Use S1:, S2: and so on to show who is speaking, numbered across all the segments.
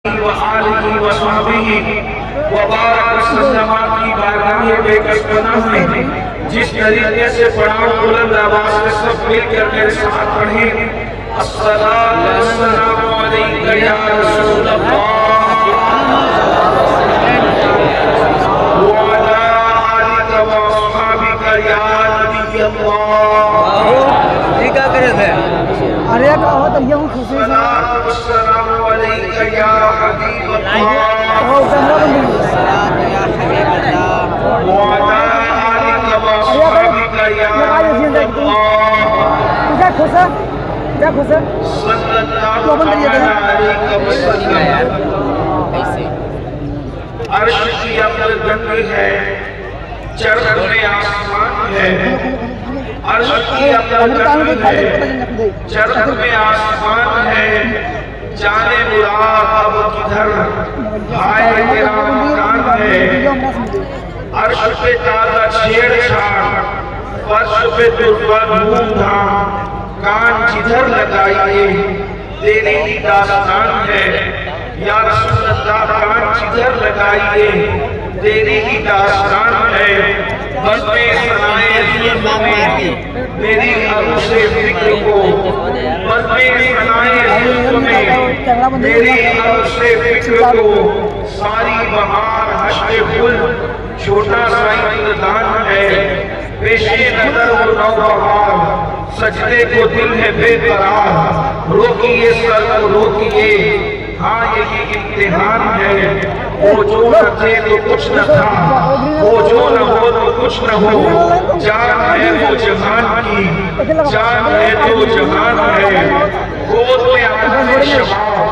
S1: وآلہ وصحبہ وبارک وسلم کی بارگاہ بے کس پناہ میں جس طریقے سے پڑھاؤ بلند آواز میں سب مل کر میرے ساتھ پڑھیں الصلاۃ والسلام علیک یا رسول اللہ وعلی آلک واصحابک یا نبی اللہ
S2: یہ کیا کرے تھے ارے کا ہو تو یہ خوشی سے
S1: السلام علیک یا حبیب اللہ
S2: او السلام یا حبیب اللہ
S1: وعلی آلک واصحابک یا نبی اللہ
S2: کیا خوش ہے کیا خوش ہے
S1: صلی اللہ علیہ وسلم عرش کی عمل گنگی ہے چرخ میں آسمان ہے عرش کی عمل گنگی ہے چرخ میں آسمان ہے جانے مراد اب کدھر بھائی میرا مکان ہے عرش پہ تازہ چھیڑ چھاڑ فرش پہ دربار دھوم دھام کان جدھر لگائیے تیری ہی داستان ہے یا رسول اللہ کان جدھر لگائیے تیری ہی داستان ہے بس میں سنائے ظلموں میں میری عروس فکر کو بس میں سنائے ظلموں میں میری عروس فکر کو ساری بہار حشر گل چھوٹا سا اندان ہے پیشے نظر و نوبہار سجدے کو دل ہے بے قرار روکیے سر کو روکیے ہاں یہی امتحان ہے وہ جو نہ تھے تو کچھ نہ تھا وہ جو نہ ہو تو کچھ نہ ہو جان ہے تو جہان کی جان ہے تو جہان ہے گود میں آدم شباب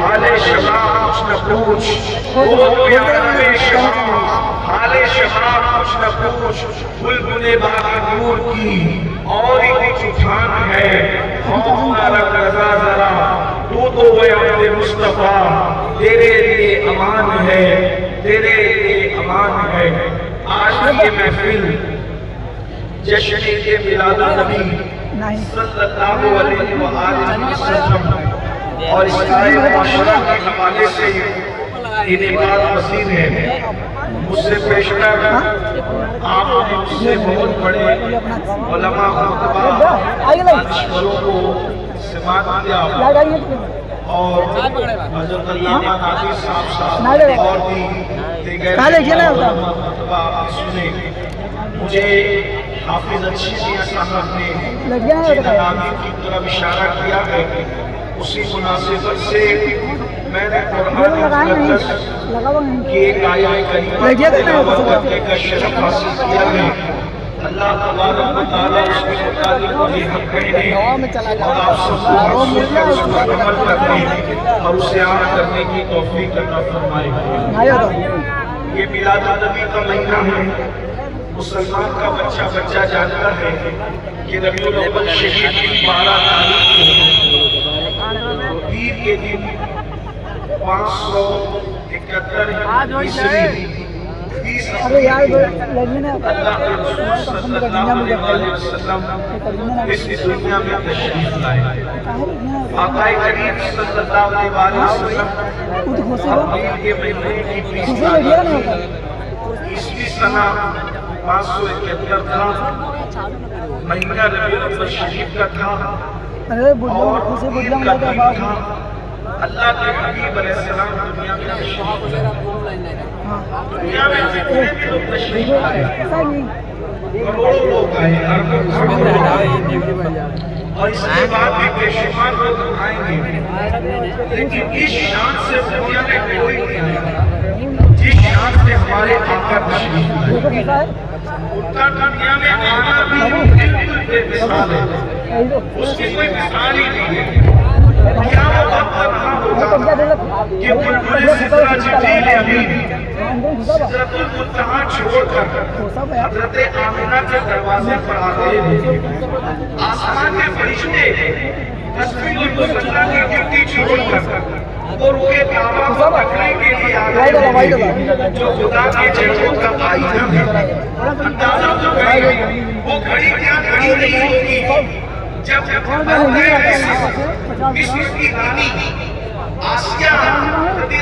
S1: حال شباب کچھ نہ پوچھ گود میں آدم شباب حال شباب کچھ نہ پوچھ بلبلے باغ نور کی اور ہی کچھ اٹھان ہے خوف نہ رکھ رضا ذرا تو ہوئے عبد مصطفیٰ تیرے لیے امان ہے تیرے لیے امان ہے آج یہ محفل جشن کے میلاد النبی صلی اللہ علیہ وآلہ وسلم اور اسلائی معاشرہ کے حوالے سے انعقاد پذیر ہے مجھ سے پیشتر آپ نے مجھ سے بہت بڑے علماء خطبہ انشوروں کو سماعت دیا اور حضرت علامہ ناظر صاحب اور بھی دیگر خطبہ سنے مجھے حافظ اچھی دیا صاحب نے جن نامی کی طرف اشارہ کیا ہے اسی مناسبت سے میں نے قرآن مقدس کی ایک آیت کریمہ تلاوت کرنے کا شرف حاصل کیا ہے اللہ تبارک و تعالیٰ اس کے مطابق مجھے حق کہنے اور آپ سب کو حاصل کر اس پر عمل کرنے اور اسے عام کرنے کی توفیق عطا فرمائے۔ یہ میلاد النبی کا مہینہ ہے مسلمان کا بچہ بچہ جانتا ہے کہ ربیع الاول شریف کی 12 تاریخ کو پیر کے دن 571 عیسوی
S2: ارے یار لگنے نے
S1: اللہ کے رسول صلی اللہ علیہ وسلم اس دنیا میں تشریف لائے آقا کریم صلی اللہ علیہ وسلم اپنے یہ مہینے کی پیشکش عیسوی سنہ 571 تھا مہینہ ربیع الاول شریف کا تھا اور عید کا دن تھا اللہ کے حبیب علیہ السلام دنیا میں تشریف لائے دنیا میں جتنے بھی لوگ تشریف لائے کروڑوں لوگ آئے اربوں کروڑوں آئے اور اس کے بعد بھی بے شمار لوگ آئیں گے لیکن اس شان سے دنیا میں کوئی نہیں آئے جس شان سے ہمارے آقا تشریف لائے ان کا دنیا میں آنا بھی بالکل بے مثال ہے اس کی کوئی مثال ہی نہیں ہے کیا وہ وقت رہا ہوگا کہ بلبل سدرہ جبریل امین سدرۃ المنتہا چھوڑ کر حضرت آمنہ کے دروازے پر آ گئے آسمان کے فرشتے تسبیح المصلی کی ڈیوٹی چھوڑ کر وہ روح کعبہ کو پکڑنے کے لیے آ گئے جو خدا کے جلووں کا آئینہ ہے اندازہ تو کریں وہ گھڑی کیا گھڑی نہیں ہوگی جب مصر کی رانی آسیہ رضی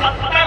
S1: 70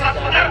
S1: 70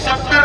S1: 70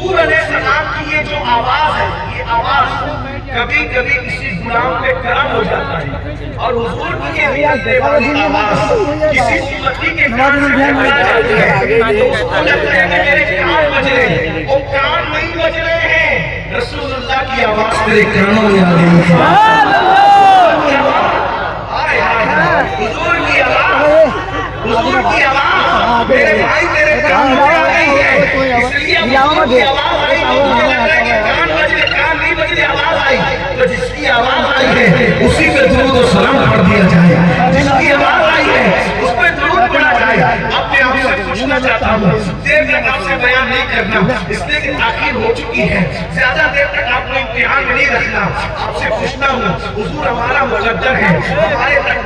S1: حضور علیہ السلام کی یہ جو آواز ہے، یہ آواز کبھی کبھی کسی غلام پہ کرم ہو جاتا ہے، اور حضور کی یہ نکلنے والی آواز کسی امتی کے کان سے ٹکرا جاتی ہے تو اس کو لگتا ہے کہ میرے کان بج رہے ہیں، وہ کان نہیں بج رہے ہیں، رسول اللہ کی آواز میرے کانوں میں آ رہی ہے۔ حضور کی آواز، حضور کی آواز میرے بھائی میرے کان میں آ رہی ہے، اس لیے حضور کی آواز آئی تو مجھے لگ رہا ہے کہ کان بج رہے، کان نہیں بج رہے، آواز آئی تو جس کی آواز آئی ہے اسی پہ درود و سلام پڑھ دیا جائے، جس کی آواز آئی ہے اس پہ درود پڑھا جائے۔ اب میں آپ سے پوچھنا چاہتا ہوں، دیر تک آپ سے بیان نہیں کرنا اس لیے کہ تاخیر ہو چکی ہے، زیادہ دیر تک آپ کو امتحان میں نہیں رکھنا، آپ سے پوچھنا ہوں حضور ہمارا مقدر ہے،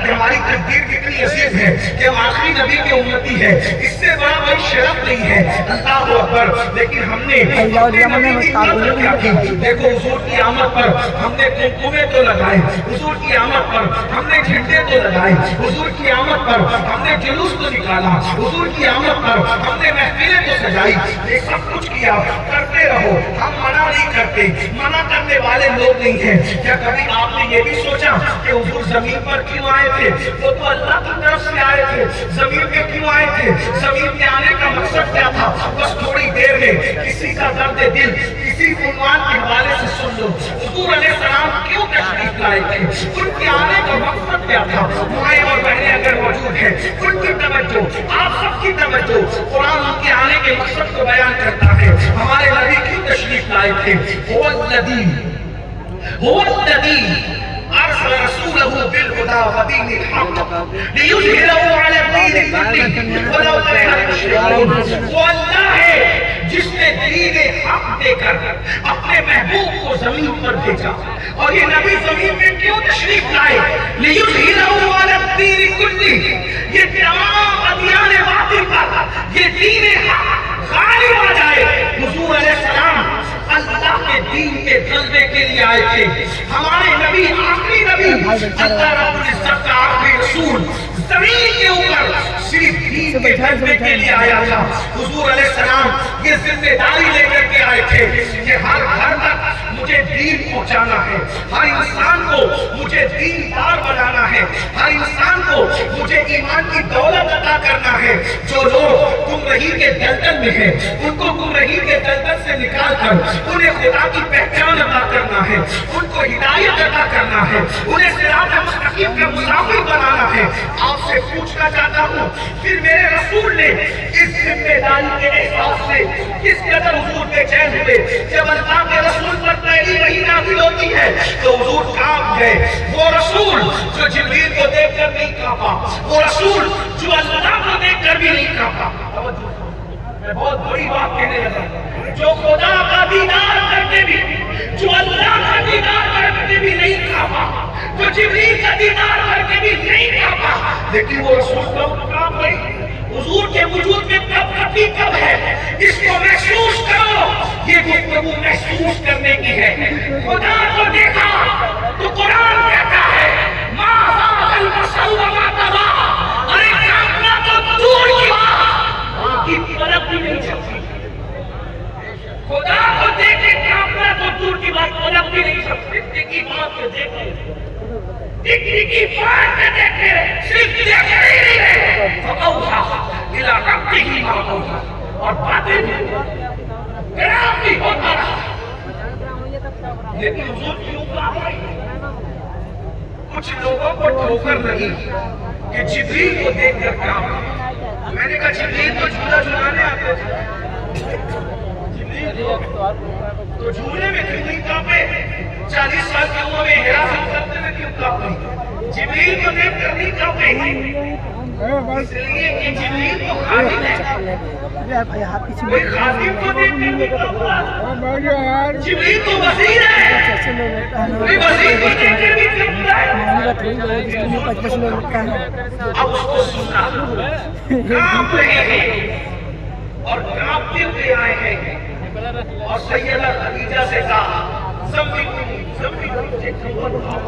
S1: ہماری تقدیر کتنی عزیز ہے کہ ہم آخری نبی کے امتی ہے، اس سے بڑا کوئی شرف نہیں ہے، اللہ اکبر، لیکن ہم نے اپنے نبی کی قدر کیا کی؟ دیکھو حضور کی آمد پر ہم نے کنکمے تو لگائے، حضور کی آمد پر ہم نے جھنڈے تو لگائے، حضور کی آمد پر ہم نے جلوس تو نکالا، حضور کی آمد پر ہم نے محفلیں تو سجائی، یہ سب کچھ کیا، کرتے رہو، ہم منع نہیں کرتے، منع کرنے والے لوگ نہیں ہیں۔ کیا کبھی آپ نے یہ بھی سوچا کہ حضور زمین پر کیوں آئے تھے؟ وہ تو اللہ کی طرف سے آئے تھے، زمین پہ کیوں آئے تھے؟ زمین پہ آنے کا مقصد کیا تھا؟ بس تھوڑی دیر میں کسی کا درد دل کسی عنوان کے حوالے سے سن لو، حضور علیہ السلام کیوں تشریف لائے تھے؟ ان کے آنے کا مقصد کیا تھا؟ مائیں اور بہنیں اگر موجود ہیں ان کی توجہ، آپ سب کی توجہ، قرآن ان کے آنے کے مقصد کو بیان کرتا ہے۔ ہمارے نبی کیوں تشریف لائے تھے؟ هو الذی ارسل رسولہ بالہدی ودین الحق لیظہرہ علی الدین کلہ ولو کرہ المشرکون۔ وہ اللہ ہے جس نے دین حق دے کر اپنے محبوب کو زمین پر بھیجا، اور یہ نبی زمین میں کیوں تشریف لائے؟ لیظہرہ علی الدین کلہ، یہ تمام ادیان باطل پر یہ دین حق غالب آ جائے۔ حضور علیہ السلام اللہ کے دین کے غلبے کے لیے آئے تھے، ہمارے نبی آخری نبی، اللہ رب العزت کا آخری رسول زمین کے اوپر صرف دین کے غلبے کے لیے آیا تھا۔ حضور علیہ السلام یہ ذمہ داری لے کر کے آئے تھے کہ ہر گھر تک مجھے دین پہنچانا ہے، ہر انسان کو مجھے دین دار بنانا ہے، ہر انسان کو مجھے ایمان کی دولت عطا کرنا ہے۔ جو لوگ گمراہی کے دلدل میں ہیں ان کو گمراہی کے دلدل سے نکال کر انہیں خدا کی پہچان عطا کرنا ہے، ان کو ہدایت عطا کرنا ہے، انہیں صراط مستقیم کا مسافر بنانا ہے۔ آپ سے پوچھنا چاہتا ہوں، پھر میرے رسول نے اس ذمہ داری کے احساس سے کس قدر حضور بے چین ہوئے؟ جب اللہ کے رسول پر پہلی وحی نازل ہوتی ہے تو حضور کانپ گئے۔ وہ رسول جو جبریل کو دیکھ کر نہیں کانپا، وہ رسول جو اللہ کو دیکھ کر بھی نہیں کانپا۔ میں بہت بڑی بات کہنے لگا، جو خدا کا دیدار کرتے بھی، جو اللہ کا دیدار کرتے بھی نہیں کانپا، جو جبریل کا دیدار کرتے بھی نہیں کانپا، لیکن وہ رسول کب کانپ گئی؟ حضور کے وجود میں کب کبھی کب ہے؟ اس کو محسوس کرو، یہ گفتگو محسوس کرنے کی ہے۔ خدا کو دیکھا تو قرآن کہتا ہے ما ذاق البصر وما طغى، ارے کانپنا تو دور کی بات، کی پلک بھی نہیں چلتی۔ خدا کو دیکھے کانپنا تو دور کی بات، پلک بھی نہیں چلتی۔ ٹکی بات کے دیکھے، ٹکی بات کے دیکھے، صرف دیکھے ہی نہیں رہے۔ فَأَوْحَىٰ إِلَىٰ رَبِّهِ مَا أَوْحَىٰ، اور باتیں بھی گرام بھی ہوتا رہا، لیکن حضور کیوں کام آئی؟ کچھ لوگوں کو ٹھوکر لگی کہ جبریل کو دیکھ کر کام آئی۔ میں نے کہا جبریل تو جھولا جھلانے آتے تھے، جبریل تو جھولے میں کیوں نہیں کانپے؟ 40 سال کی عمر میں حراست کرتے ہوئے کیوں کانپے؟ جبریل کو دیکھ کر نہیں کانپے، اس لیے کہ جبریل تو خادم ہے، کوئی خادم کو دیکھ کر نہیں کانپا۔ جبریل تو وزیر ہے، کوئی وزیر کو دیکھ کر بھی کانپتا ہے۔ اب اس کو سنا، کانپ رہے ہیں اور کانپتے ہوئے آئے ہیں، اور سیدہ خدیجہ سے کہا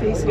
S2: 23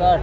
S3: 60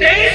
S1: 23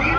S1: 3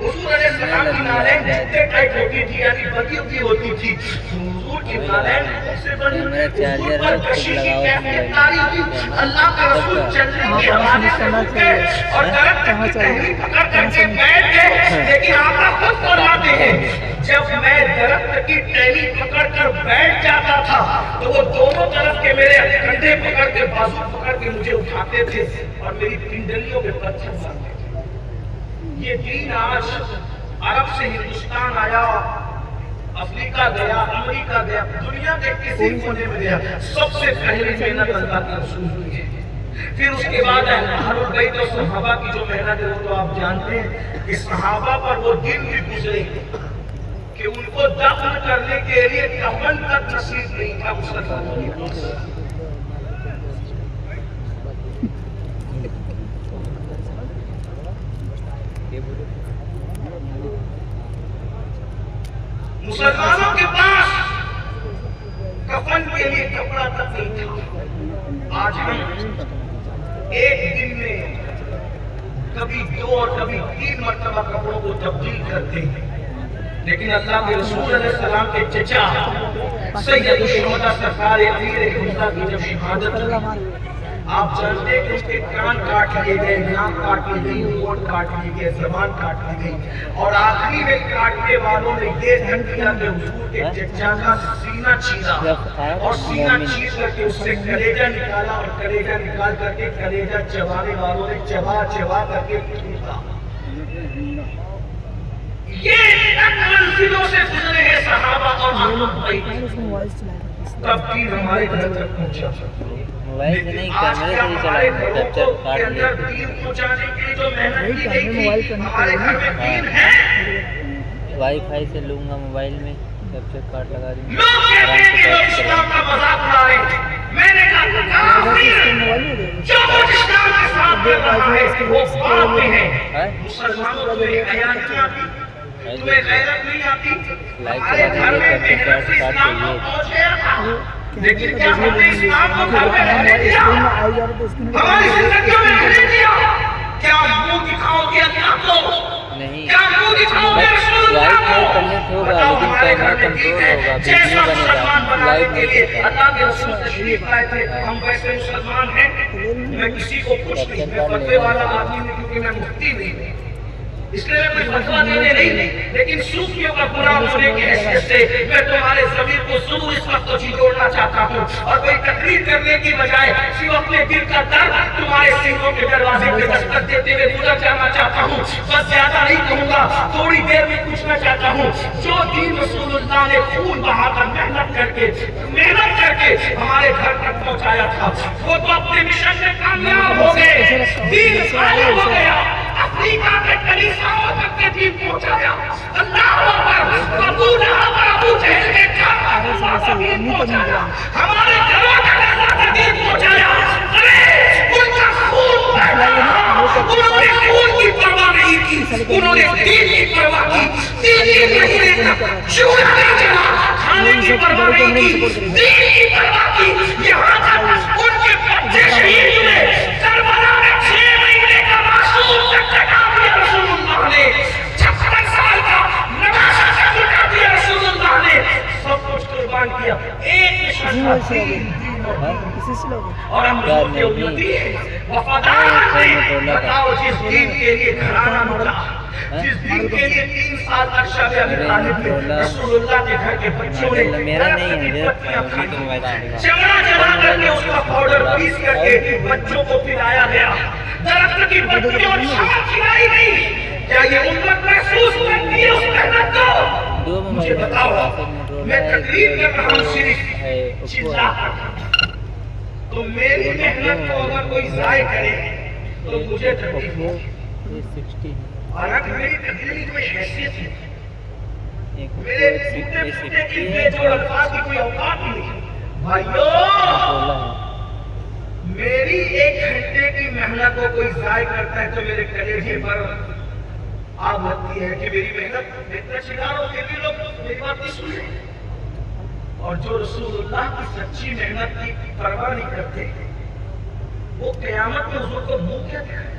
S1: حضور علیہ السلام کی نالین جتنے ٹائٹ ہوتی تھی یعنی بڑی ہوتی تھی، حضور کی نالین سے بڑی حضور پر کشی کی کیفیت تاری تھی۔ اللہ کا رسول چلنے کے حوالے سے رک گئے اور درخت کی ٹہنی پکڑ کر کے بیٹھ گئے، لیکن آقا خود فرماتے ہیں جب میں درخت کی ٹہنی پکڑ کر بیٹھ جاتا تھا تو وہ دونوں طرف کے میرے کندھے پکڑ کے بازو پکڑ کے مجھے اٹھاتے تھے اور میری پنڈلیوں پہ پتھر مارتے تھے۔ یہ دین آج عرب سے ہندوستان آیا، افریقہ گیا، امریکہ گیا، دنیا کے کسی کونے میں گیا، سب سے پہلی محنت اللہ کے رسول ہوئی ہے۔ پھر اس کے بعد اہل البیت اور صحابہ کی جو محنت ہے وہ تو آپ جانتے ہیں کہ صحابہ پر وہ دن بھی گزرے کہ ان کو دفن کرنے کے لیے کفن تک نصیب نہیں تھا مسلمانوں کے پاس۔ مسلمانوں کے پاس کفن کے لیے کپڑا تک نہیں تھا۔ آج ہم ایک دن میں کبھی 2 اور کبھی 3 مرتبہ کپڑوں کو تبدیل کرتے ہیں، لیکن اللہ کے رسول علیہ السلام کے چچا سید الشہداء سرکار امیر حمزہ کی جب شہادت ہوئی، آپ جانتے ہیں کہ اس کے کان کاٹ لیے گئے، ناک کاٹ لی گئی، ہونٹ کاٹ لی گئے، زبان کاٹ لی گئی، اور آخری میں کاٹنے والوں نے یہ دھن کیا کہ حضور کے چچا کا سینہ چھیلا اور سینہ چیر کر کے اس سے کلیجہ نکالا اور کلیجہ نکال کر کے کلیجہ چبانے والوں نے چبا چبا کر کے پھینکا۔ یہ منزلوں سے گزرے ہیں صحابہ اور تب بھی ہمارے گھر تک پہنچا۔
S3: موبائل سے نہیں کیمرے سے ہی چلا کیپچر کاٹ لیا۔ وائی فائی سے لوں گا موبائل میں، کیپچر کارڈ لگا دوں گا۔
S1: لیکن کیا ہم نے اسلام کو گھر میں رہنے دیا؟ ہماری زندگیوں میں رہنے دیا؟ کیا منہ دکھاؤ گے اللہ کو؟
S3: نہیں،
S1: کیا منہ دکھاؤ گے رسول اللہ کو؟ بتاؤ ہمارے گھر میں دین ہے، جیسا مسلمان بنانے کے لیے اللہ کے رسول تشریف لائے تھے، ہم ویسے مسلمان ہیں۔ میں کسی کو کچھ نہیں، میں فتوے والا آدمی نہیں کیونکہ میں مفتی نہیں، اس لیے میں کوئی فتویٰ دینے نہیں، لیکن صوفیوں کا غلام ہونے کی حیثیت سے میں تمہارے ضمیر کو ضرور اس وقت جوڑنا چاہتا ہوں، اور کوئی تقریر کرنے کی بجائے صرف اپنے دل کا درد تمہارے سینوں کے دروازے پہ دستک دیتے ہوئے گزر جانا چاہتا ہوں۔ بس زیادہ نہیں کہوں گا، تھوڑی دیر میں پوچھنا چاہتا ہوں، جو دین رسول اللہ نے خون بہا کر محنت کر کے ہمارے گھر تک پہنچایا تھا، وہ تو اپنے مشن میں کامیاب ہو گئے، دین غالب ہو گیا، افریقہ کے کلیساؤں تک کے دین پہنچایا۔ اللہ اکبر، ابو لہب اور ابو جہل کے گھر دین پہنچایا، ہمارے گھروں تک اللہ کا دین پہنچایا۔ ان کا خون بہا، انہوں نے خون کی پرواہ نہیں کی، انہوں نے دین کی پرواہ کی۔ دین کی مہینے تک چولہا نہیں جلا، کھانے کی پرواہ نہیں کی، دین کی پرواہ کی۔ یہاں تک ان کے بچے شہید ہوئے، کربلا میں 6 مہینے کا معصوم تک جگا دیا رسول اللہ نے، 56 سال کا نواسا کا جگا دیا رسول اللہ نے، سب کچھ قربان کیا۔ ایک نشان اور ہم حضور کے امتی ہیں، وفادار ہیں۔ بتاؤ جس دین کے لیے گھرانا ملا، جس دین کے لیے 3 سال تک شب ابی طالب میں رسول اللہ کے گھر کے بچوں نے درخت کی پتیاں کھائی، چمڑا جلا کر کے اس کا پاؤڈر پیس کر کے بچوں کو پلایا گیا، درخت کی پتیوں اور چھاں کھلائی نہیں۔ کیا یہ امت محسوس کرتی ہے اس محنت کو؟ مجھے بتاؤ، میں تقریر کر رہا ہوں صرف چلا کر، تو میری محنت کو اگر کوئی ضائع کرے تو مجھے تکلیف ہوگی، اور اگر میری تقریر میں حیثیت ہے، میرے ٹوٹے پھوٹے کی بے جوڑ الفاظ کی کوئی اوقات نہیں۔ بھائیو، میری 1 گھنٹے کی محنت کو کوئی ضائع کرتا ہے تو میرے کلیجے پر آگ لگتی ہے کہ میری محنت اتنا شکار ہو کہ بھی لوگ میری بات نہیں سن رہے۔ اور جو رسول اللہ کی سچی محنت کی پرواہ نہیں کرتے، وہ قیامت میں حضور کو منہ کیا دکھائے؟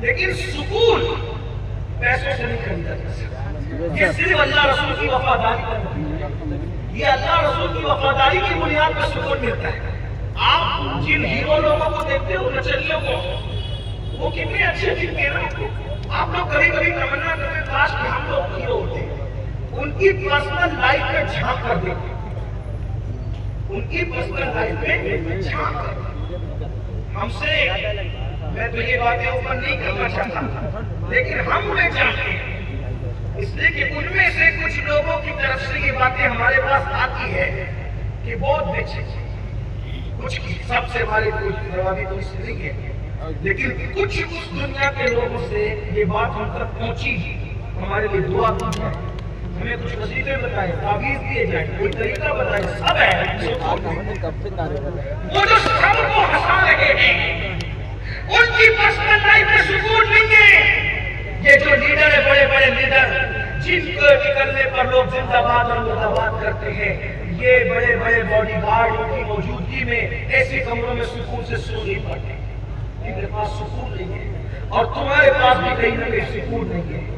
S1: لیکن سکون پیسوں سے نہیں خریدا جا سکتا، یہ صرف اللہ رسول کی وفاداری پر، یہ اللہ رسول کی وفاداری کی بنیاد پر سکون ملتا ہے۔ آپ جن ہیرو لوگوں کو دیکھتے ہو، نچلیوں کو، وہ کتنے اچھے دکھتے ہیں نا۔ آپ لوگ کبھی کبھی تمنا کرتے کاش کہ ہم لوگ ہیرو ہوتے، ان کی پرسنل لائف میں جھانک کر دیکھتے، ان کی پرسنل لائف میں جھانک کر دیکھتے۔ ہم سے میں تو یہ باتیں اوپر نہیں کرنا چاہتا، لیکن ہم انہیں چاہتے ہیں، اس لیے کہ ان میں سے کچھ لوگوں کی طرف سے یہ باتیں ہمارے پاس آتی ہے کہ بہت بچے کچھ کی، سب سے ہماری کوئی دروازی تو اس نہیں ہے، لیکن کچھ اس دنیا کے لوگوں سے یہ بات ہم تک پہنچی، ہمارے لیے دعا کی ہے، ہمیں کچھ وظیفے بتائے، تعویذ دیے جائیں، کوئی طریقہ بتائے، سب ہے۔ وہ جو سب کو ہنسا رہے ہیں، ان کی پرسنل لائف میں سکون نہیں ہے۔ یہ جو لیڈر ہے، بڑے بڑے لیڈر، جن کو نکلنے پر لوگ زندہ باد اور مردہ باد کرتے ہیں، یہ بڑے بڑے باڈی گارڈ کی موجودگی میں ایسے کمروں میں سکون سے سو نہیں پاتے، ان کے پاس سکون نہیں ہے، اور تمہارے پاس بھی کہیں نہ کہیں سکون نہیں ہے۔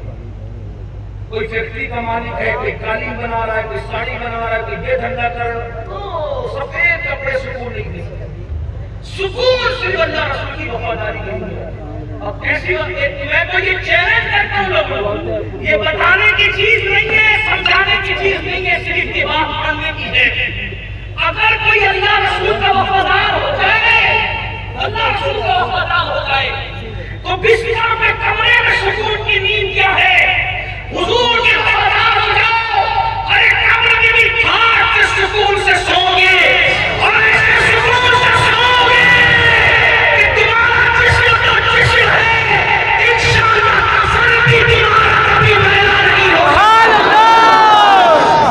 S1: کوئی فیکٹری کا مالک ہے، کوئی قالین بنا رہا ہے، کوئی ساڑی بنا رہا ہے، کوئی یہ دھندا کر رہا ہے، سفید کپڑے سکون نہیں دے سکتے۔ سکون صرف اللہ رسول کی وفاداری کی ہے۔ اب کیسی میں تو یہ چیلنج کرتا ہوں لوگوں کو، یہ بتانے کی چیز نہیں ہے، سمجھانے کی چیز نہیں ہے، صرف اتباع کرنے کی ہے۔ اگر کوئی اللہ رسول کا وفادار ہو جائے، اللہ رسول کا وفادار ہو جائے، تو بستر میں کمرے میں سکون کی نیند کیا ہے؟ حضور کے وفادار ہو جاؤ، ارے کمرے میں بھی پھاٹ کے سکون سے سو گے، اور ایسے سکون سے سو گے کہ تمہارا جسم تو جسم ہے، انشاءاللہ کفن بھی تمہارا کبھی میلا نہیں ہوگا۔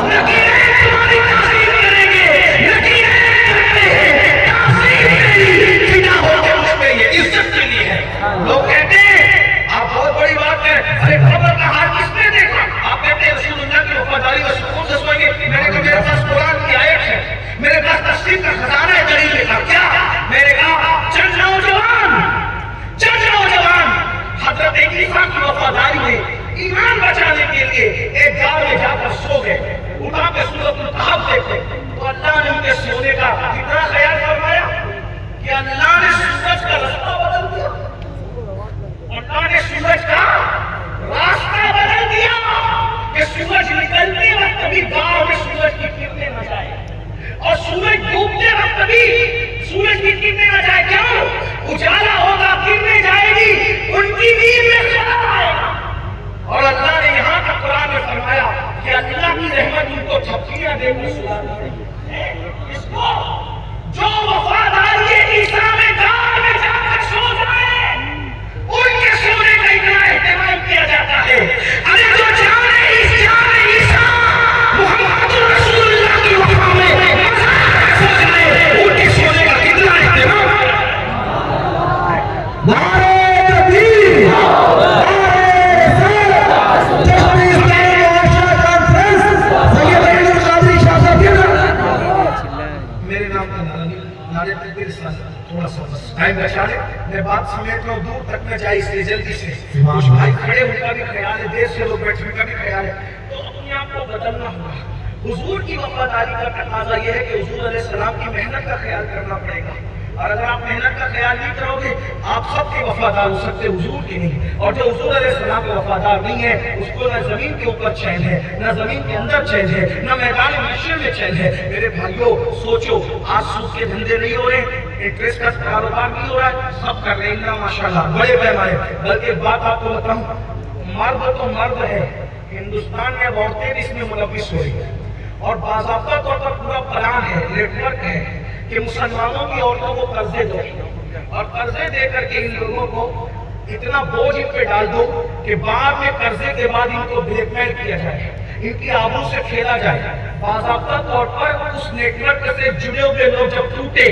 S1: لکیریں تمہاری تعظیم کریں گے، لکیریں کرتے ہیں، تعظیم نہیں، فدا ہو کے اس پہ، یہ عزت کے لیے ہے۔ لوگ کہتے ہیں آپ بہت بڑی بات ہے، ارے خبر کا حال کس نے دیکھا؟ آپ کہتے ہیں رسول اللہ کی وفاداری اور سکون سے سوئیں گے۔ میں نے کہا میرے پاس قرآن کی آیت ہے، میرے پاس تفسیر کا خزانہ ہے، دلیل لکھا کیا؟ میں نے کہا چند نوجوان حضرت عیسیٰ کی وفاداری میں ایمان بچانے کے لیے ایک گاؤں میں جا کر سو گئے، وہاں پہ سورۃ الکہف دیکھے تو اللہ نے ان کے سونے کا کتنا خیال فرمایا کہ اللہ نے سورج کا راستہ بدل دیا، اللہ نے سورج کا راستہ بدل دیا کہ سورج نکلتے وقت کبھی گاؤں میں سورج کی کرنیں نہ جائے، اور سورج ڈوبتے وقت کبھی سورج کی کرنیں نہ جائے۔ کیوں؟ اجالا ہوگا، کرنیں جائے گی، ان کی نیند میں خلل آئے گا۔ اور اللہ نے یہاں کا قرآن میں فرمایا کہ اللہ کی رحمت ان کو جھپکیاں دے کر سلا دی ہے۔ اس کو جو وفاداری عیسیٰ میں گاؤں میں جا کر سو جائے، ان کے سونے کا اتنا اہتمام کیا جاتا ہے۔ ارے جو جانے عیسیٰ محمد رسول اللہ کی وفا میں سو جائے، ان کے سونے کا کتنا اہتمام۔ نعرہ تکبیر، نعرہ رسالت، جشن اسلامی معاشرہ کانفرنس، سید علی القادری شاہ صاحب۔ میرے نام کا نعرہ تکبیر تھوڑا سا ٹائم بچا لے، میں بات سمیٹ رہا ہوں، دور تک نہ جائے، اس لیے جلدی سے کچھ بھائی کھڑے ان کا بھی خیال ہے، دیر سے لوگ بیٹھنے کا بھی خیال ہے، تو اپنے آپ کو بدلنا ہوگا۔ حضور کی وفاداری کا تقاضا یہ ہے کہ حضور علیہ السلام کی محنت کا خیال کرنا پڑے گا، اور اگر آپ محنت کا خیال نہیں کرو گے آپ سب کے وفادار ہو سکتے، حضور کے نہیں۔ اور جو حضور علیہ السلام کے وفادار نہیں ہے، اس کو نہ زمین کے اوپر چین ہے، نہ زمین کے اندر چین ہے، نہ میدان محشر میں چین ہے۔ میرے بھائیوں سوچو، آج سود کے دھندے نہیں ہو رہے، انٹرسٹ کا کاروبار نہیں ہو رہا ہے، سب کر رہے ہیں ماشاءاللہ بڑے پیمانے۔ بلکہ ایک بات آپ کو بتاؤں، مرد تو مرد ہے، ہندوستان میں عورتیں بھی اس میں ملوث ہو رہی ہیں، اور باضابطہ طور پر پورا پلان ہے، نیٹ ورک ہے کہ مسلمانوں کی عورتوں کو قرضے دو، اور قرضے دے کر کے ان لوگوں کو اتنا بوجھ ان پہ ڈال دو کہ بعد میں قرضے کے بعد ان کو بلیک میل کیا جائے، ان کی آبرو سے کھیلا جائے۔ باضابطہ طور پر اس نیٹ ورک سے جڑے ہوئے لوگ جب ٹوٹے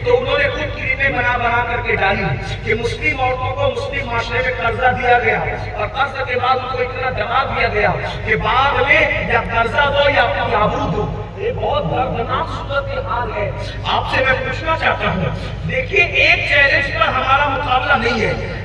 S1: تو انہوں نے خود کریمیں بنا کر کے ڈالی کہ مسلم عورتوں کو مسلم معاشرے میں قرضہ دیا گیا، اور قرض کے بعد ان کو اتنا دبا دیا گیا کہ بعد میں یا قرضہ دو یا اپنی آبرو دو۔ یہ بہت دردناک صورتحال ہے۔ آپ سے میں پوچھنا چاہتا ہوں، دیکھیے ایک چیلنج پر ہمارا مقابلہ نہیں ہے،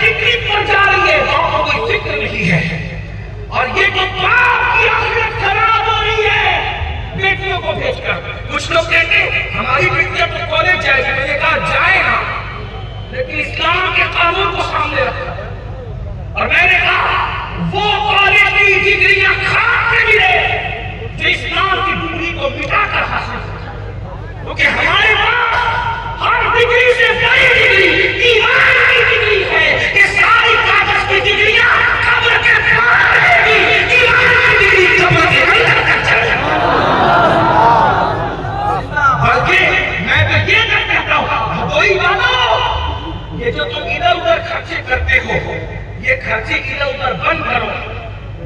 S1: فکری پر جا رہی ہے، باپ کو کوئی فکر نہیں ہے۔ اور یہ جو باپ کی آخرت خراب ہو رہی ہے بیٹیوں کو بھیج کر، کچھ لوگ کہتے ہیں ہماری بیٹیاں تو کالج جائے گی، میں نے کہا جائے نا، لیکن اسلام کے قانون کو سامنے رکھا۔ اور میں نے کہا وہ کالج کی ڈگریاں کھا کے ملے جو اسلام کی ڈگری کو مٹا کر حاصل کرتا، کیونکہ ہمارے پاس ہر ڈگری سے بڑی ڈگری ایمان کی ڈگری ہے۔ یہ ساری کاغذ کی ڈگریاں قبر کے پار رہے گی، ایمان کی ڈگری قبر کے اندر تک چلے گی۔ بلکہ میں تو یہ کہتا ہوں کوئی بانو، یہ جو تم ادھر ادھر خرچے کرتے ہو یہ خرچے ادھر ادھر بند کرو،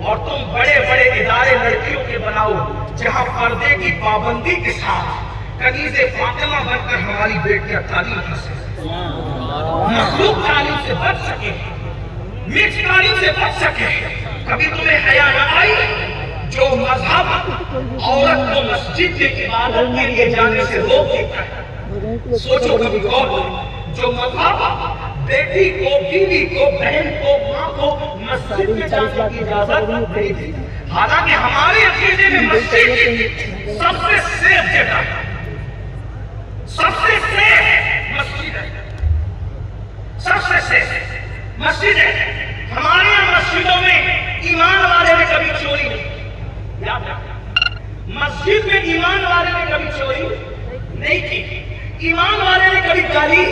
S1: اور تم بڑے بڑے ادارے لڑکیوں کے بناؤ جہاں پردے کی پابندی کے ساتھ کنیز فاطمہ بن کر ہماری بیٹیاں تعلیم حاصل مخلوق تعلیم سے بچ سکے، مکس تعلیم سے بچ سکے۔ کبھی تمہیں حیا نہ آئی جو مذہب عورت کو مسجد میں عبادت کے لیے جانے سے روک دیتا ہے؟ سوچو کبھی کون جو مذہب بیٹی کو، بیوی کو، بہن کو، ماں کو مسجد میں جانے کی اجازت نہیں دیتی؟ حالانکہ ہمارے عقیدے میں مسجد سب سے سیف جگہ ہے، سب سے سیف مسجد ہے، سب سے سیف مسجد ہے۔ ہمارے یہاں مسجدوں میں ایمان والے نے کبھی چوری نہیں، یاد رکھنا، مسجد میں ایمان والے نے کبھی چوری نہیں کی، ایمان والے نے کبھی گالی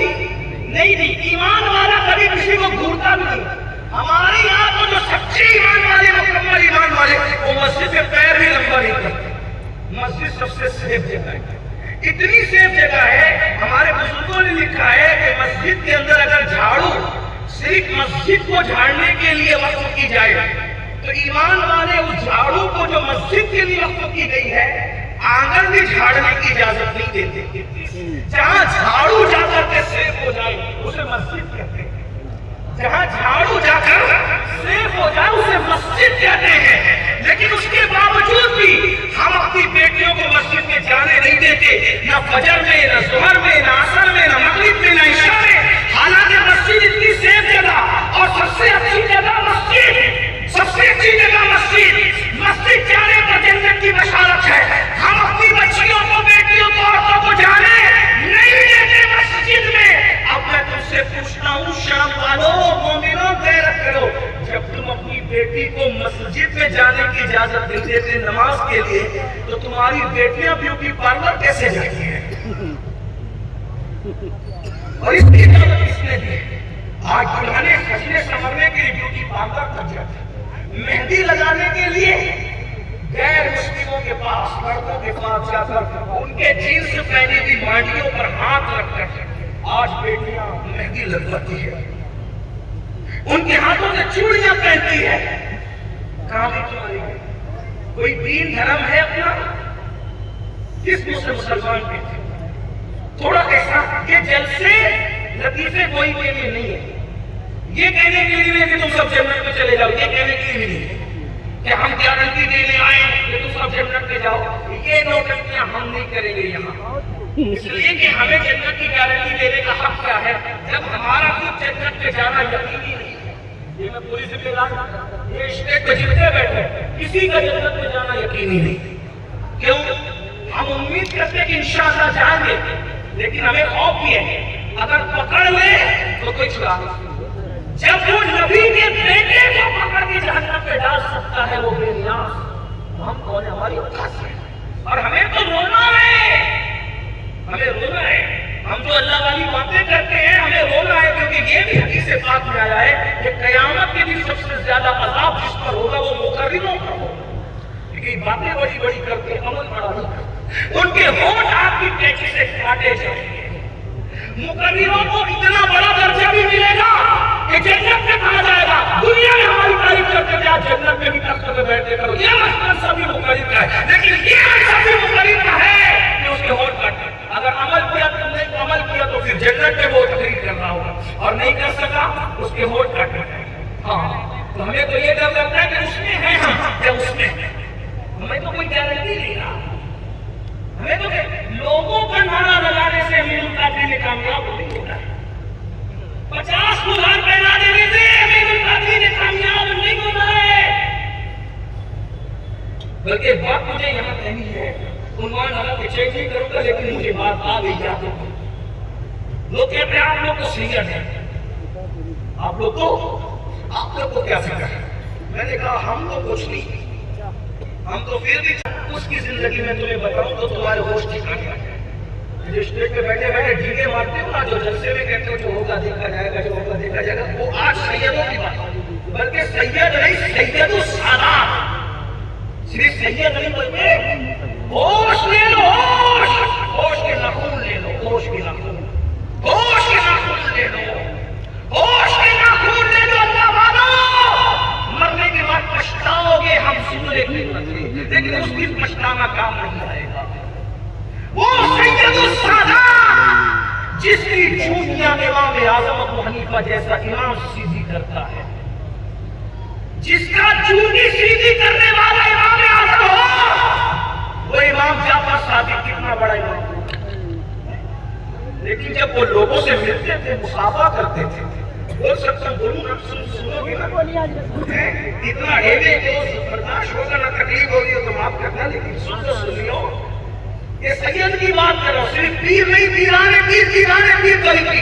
S1: نہیں دی، ایمان والا کبھی کسی کو گھورتا بھی نہیں۔ ہمارے یہاں تو جو سچے ایمان والے، مکمل ایمان والے، وہ مسجد میں پیر بھی لمبا نہیں کرتے۔ مسجد سب سے سیف جگہ ہے، اتنی سیف جگہ ہے ہمارے بزرگوں نے لکھا ہے کہ مسجد کے اندر اگر جھاڑو صرف مسجد کو جھاڑنے کے لیے وقف کی جائے تو ایمان والے اس جھاڑو کو جو مسجد کے لیے وقف کی گئی ہے آنگن میں جھاڑنے کی اجازت نہیں دیتے۔ جہاں جھاڑو جا کر کے سیف ہو جائے اسے مسجد کہتے ہیں، جہاں جھاڑو جا کر سیف ہو جائے اسے مسجد کہتے ہیں۔ لیکن اس کے باوجود بھی ہم اپنی بیٹیوں کو مسجد میں جانے نہیں دیتے، نہ فجر میں، نہ ظہر میں، نہ عصر میں، نہ مغرب میں، نہ عشاء میں۔ حالانکہ مسجد اتنی سیف جگہ اور سب سے اچھی جگہ مسجد، سب سے اچھی جگہ مسجد، مسجد جانے پر جنت کی بشارت ہے۔ ہم اپنی بچیوں کو، بیٹیوں کو، عورتوں کو جانے نہیں دیتے مسجد میں۔ اب میں تم سے پوچھتا ہوں شرم والو، مومنوں غیرت کرو، جب تم اپنی بیٹی کو مسجد میں جانے کی اجازت نہیں دیتے نماز کے لیے تو تمہاری بیٹیاں بیوٹی پارلر کیسے جاتی ہیں؟ اور اس کی اجازت کس نے دی؟ آج دلہنیں سجنے سنورنے کے لیے بیوٹی پارلر تک جاتی ہیں، مہندی لگانے کے لیے غیر مسلموں کے پاس، لڑکوں کے پاس جا کر ان کے جینس پہنی ہوئی مانڈیوں پر ہاتھ رکھ کر آج بیٹیاں مہندی لگواتی ہے، ان کے ہاتھوں سے چوڑیاں پہنتی ہے۔ کہاں بھی تمہاری کوئی دین دھرم ہے اپنا؟ کس مسلم مسلمان کے تھے؟ تھوڑا ایسا یہ جلسے لطیفے کوئی کے لیے نہیں ہے، یہ کہنے کے لیے نہیں کہ تم سب جنت میں چلے جاؤ، یہ کہنے کے لیے نہیں ہے کہ ہم گارنٹی دینے آئے کہ تم سب جنت میں جاؤ۔ یہ نوٹنکیاں ہم نہیں کریں گے یہاں، اس لیے کہ ہمیں جنت کی گارنٹی دینے کا حق کیا ہے جب ہمارا خود جنت میں جانا یقینی نہیں ہے۔ یہ میں پوری ذمہ دار، یہ اسٹیٹ پہ جتنے بیٹھے کسی کا جنت میں جانا یقینی نہیں۔ کیوں؟ ہم امید کرتے ہیں کہ انشاءاللہ جائیں گے، لیکن ہمیں خوف بھی ہے اگر پکڑ لے تو کوئی چھڑا نہیں۔ جب وہ نبی کے بیٹے کو پکڑ کے جہنم پہ ڈال سکتا ہے وہ بے نیاز، ہم کون ہیں؟ ہماری اوقات ہے، اور ہمیں تو رونا ہے، ہمیں رونا ہے۔ ہم جو اللہ والی باتیں کرتے ہیں ہمیں رونا ہے، کیونکہ یہ بھی حدیث پاک میں آیا ہے کہ قیامت کے دن سب سے زیادہ عذاب جس پر ہوگا وہ مقرروں پر ہوگا، کیونکہ باتیں بڑی بڑی کرتے عمل بڑا نہیں کرتے، ان کے ہونٹ آپ کی ٹیچی سے کاٹے جائیں گے۔ مقرروں کو اتنا بڑا درجہ بھی ملے گا کہ جنت میں کہا جائے گا دنیا میں ہماری تعریف کرتے تھے آج جنت میں بھی تخت پہ بیٹھے کرو، یہ منصب بھی مقرر کا ہے، لیکن یہ منصب بھی مقرر کا ہے کہ اس کے ہونٹ کاٹے۔ اگر عمل کیا تم نے عمل کیا تو پھر جنت میں وہ تقریر کر رہا ہوگا، اور نہیں کر سکا اس کے ہونٹ کاٹے۔ ہاں تو ہمیں تو یہ ڈر لگتا ہے کہ اس میں ہے ہم یا اس میں ہے، ہمیں تو کوئی گارنٹی نہیں رہا۔ ہمیں تو لوگوں کا نعرہ لگانے سے امیر القادری میں کامیاب نہیں ہوتا ہے، 50 دولار پہنا دینے سے بلکہ ایک بات مجھے یہاں کہنی ہے، عنوان حالانکہ چیک نہیں کروں گا لیکن مجھے بات آ گئی کیا تو لوگ کہتے ہیں آپ لوگ تو سینئر ہیں، آپ لوگ کو کیا فکر ہے؟ میں نے کہا ہم تو کچھ نہیں، ہم تو پھر بھی اس کی زندگی میں تمہیں بتاؤں تو تمہارے ہوش ٹھکانے آ جائے۔ جو اسٹیج پہ بیٹھے بیٹھے ڈھیلے مارتے ہو نا، جو جلسے میں کہتے ہو جو ہوگا دیکھا جائے گا، جو ہوگا دیکھا جائے گا، وہ آج سیدوں کی بات، بلکہ سید نہیں، سید السادات، صرف سید نہیں بلکہ ہوش لے لو، ہوش کے ناخن لے لو، ہوش کے ناخن، ہوش کے ناخن لے لو، ہوش کے ناخن لے لو۔ اللہ والو، مرنے کے بعد پچھتاؤ گے، ہم سن لیکن اس دن پچھتانا کام نہیں آئے گا۔ وہ سید السادات جس کی چوٹیاں امام اعظم ابو حنیفہ جیسا امام سیدھی کرتا ہے، جس کا چوٹی سیدھی کرنے والا امام اعظم ہو، وہ امام جعفر صادق کتنا بڑا امام ہو۔ لیکن جب وہ لوگوں سے ملتے تھے، مصافحہ کرتے تھے، بول سکتا بولوں نا، سنو گے نا، اتنا ہیوی تو برداشت ہوگا نا، تکلیف ہوگی تو معاف کرنا، لیکن سن تو سنیو، یہ سید کی بات کرو، صرف پیر نہیں، پیرانے پیر، پیرانے پیر کبھی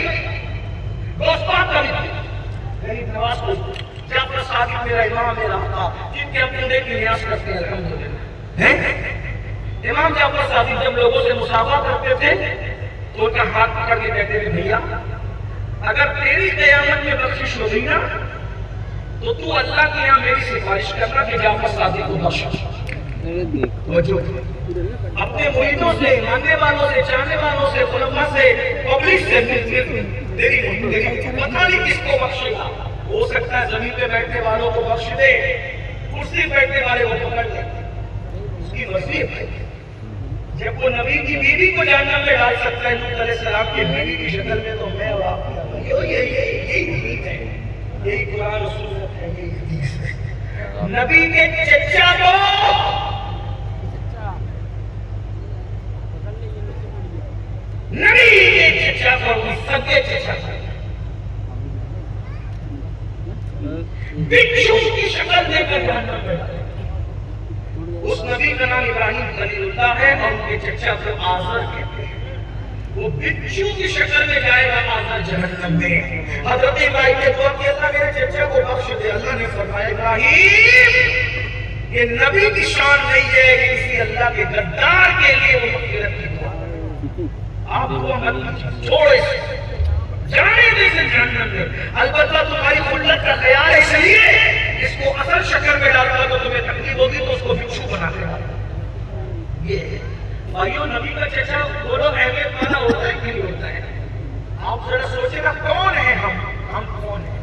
S1: دوستان کبھی غریب نواز کو جعفر صادق میرا امام میرا آقا، جن کے اپنے دے کی نیاز کرتے ہیں الحمدللہ۔ امام جعفر صادق جب لوگوں سے مصافحہ کرتے تھے تو ان کا ہاتھ پکڑ کے کہتے تھے بھیا اگر تیری قیامت میں بخشش ہوگی نا تو اللہ کے یہاں میری سفارش کرنا کہ جعفر صادق کو بخش۔ اپنے مریدوں سے، ماننے والوں سے، چاہنے والوں سے، علماء سے، پبلک سے تیری پتہ نہیں کس کو بخشے گا، ہو سکتا ہے زمین پہ بیٹھنے والوں کو بخش دے، کرسی بیٹھنے والے کو پکڑ لے، اس کی مرضی ہے بھائی۔ جب وہ نبی کی بیوی کو جہنم میں ڈال سکتا ہے لوط علیہ السلام کی بیوی کی شکل میں، تو میں اور آپ یہی دین ہے، یہی قرآن و سنت ہے، یہی حدیث ہے۔ نبی کے چچا کو نبی کے چچا کو سگے چچا بچھو کی شکل دے کر جہنم میں ڈالے۔ اس نبی کا نام ابراہیم خلیل اللہ ہے اور ان کے چچا کو آزر کہتے ہیں۔ وہ بچھو کی شکل میں جائے گا آزر جہنم میں۔ حضرت ابراہیم نے دعا کیا تھا میرے چچا کو بخش دے، اللہ نے فرمایا ابراہیم یہ نبی کی شان نہیں ہے، یہ کسی اللہ کے غدار کے لیے وہ مغفرت کی دعا ہے۔ آپ کو مت چھوڑے جانے دے سے جہنم میں، البتہ تمہاری خلت کا خیال ہے، اس لیے اس کو اصل شکل میں ڈالوں گا تو تمہیں تکلیف ہوگی تو اس کو بچھو بنا دے گا۔ یہ بھائیو نبی کا چچا بولو اہمیت والا ہوتا ہے کہ نہیں ہوتا ہے؟ آپ ذرا سوچیں گا کون ہے ہم کون ہیں؟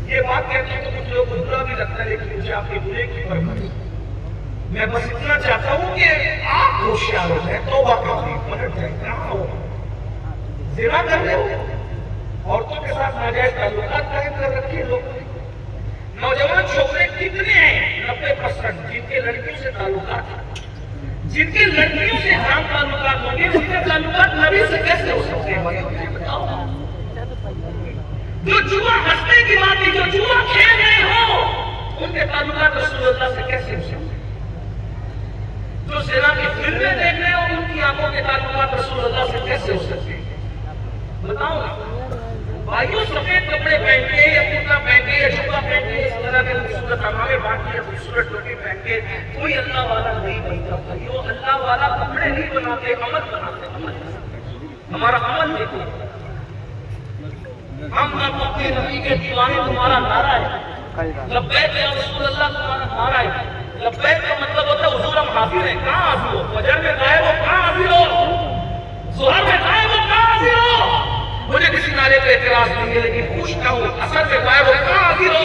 S1: یہ بات کہتے ہیں تو کچھ لوگ کو برا بھی لگتا ہے، لیکن مجھے آپ کے برے کی پرواہ نہیں۔ میں بس اتنا چاہتا ہوں کہ آپ ہوشیار ہو جائیں، توبہ کر لیں، پلٹ جائیں، کہاں ہو زنا کر لے ہو، عورتوں کے ساتھ ناجائز تعلقات قائم کر رکھے لوگ۔ نوجوان چھوکرے کتنے ہیں 90% جن کے لڑکیوں سے تعلقات ہیں، جن کے لڑکیوں سے حرام تعلقات ہوں گے، ان کے تعلقات نبی سے کیسے ہو سکتے ہیں؟ بتاؤ، جو جوا ہنسنے کی بات ہے، جو جوا کھیل رہے ہو، ان کے تعلقات رسول اللہ سے کیسے ہو سکتے ہیں؟ جو زنا کی فلمیں دیکھ رہے ہو، ان کی آنکھوں کے تعلقات رسول اللہ سے کیسے ہو سکتے ہیں؟ بتاؤ نا بھائیو، سفید کپڑے پہن کے یا کرتا پہن کے یا جھبا پہن کے اس طرح کے خوبصورت ہمارے باقی خوبصورت ٹوپی پہن کے کوئی اللہ والا نہیں بنتا۔ بھائیو اللہ والا کپڑے نہیں بناتے، عمل بناتے، عمل۔ ہمارا عمل دیکھو، ہم اپنے نبی کے دیوانے تمہارا نعرہ ہے، لبیک یا رسول اللہ تمہارا نعرہ ہے۔ لبیک کا مطلب ہوتا ہے حضور ہم حاضر ہیں، کہاں حاضر ہو؟ فجر میں غائب ہو کہاں حاضر ہو؟ ظہر میں غائب ہو کہاں حاضر ہو؟ مجھے کسی نعرے پہ اعتراض نہیں ہے، لیکن پوچھتا ہوں اثر میں غائب ہو کہاں حاضر ہو؟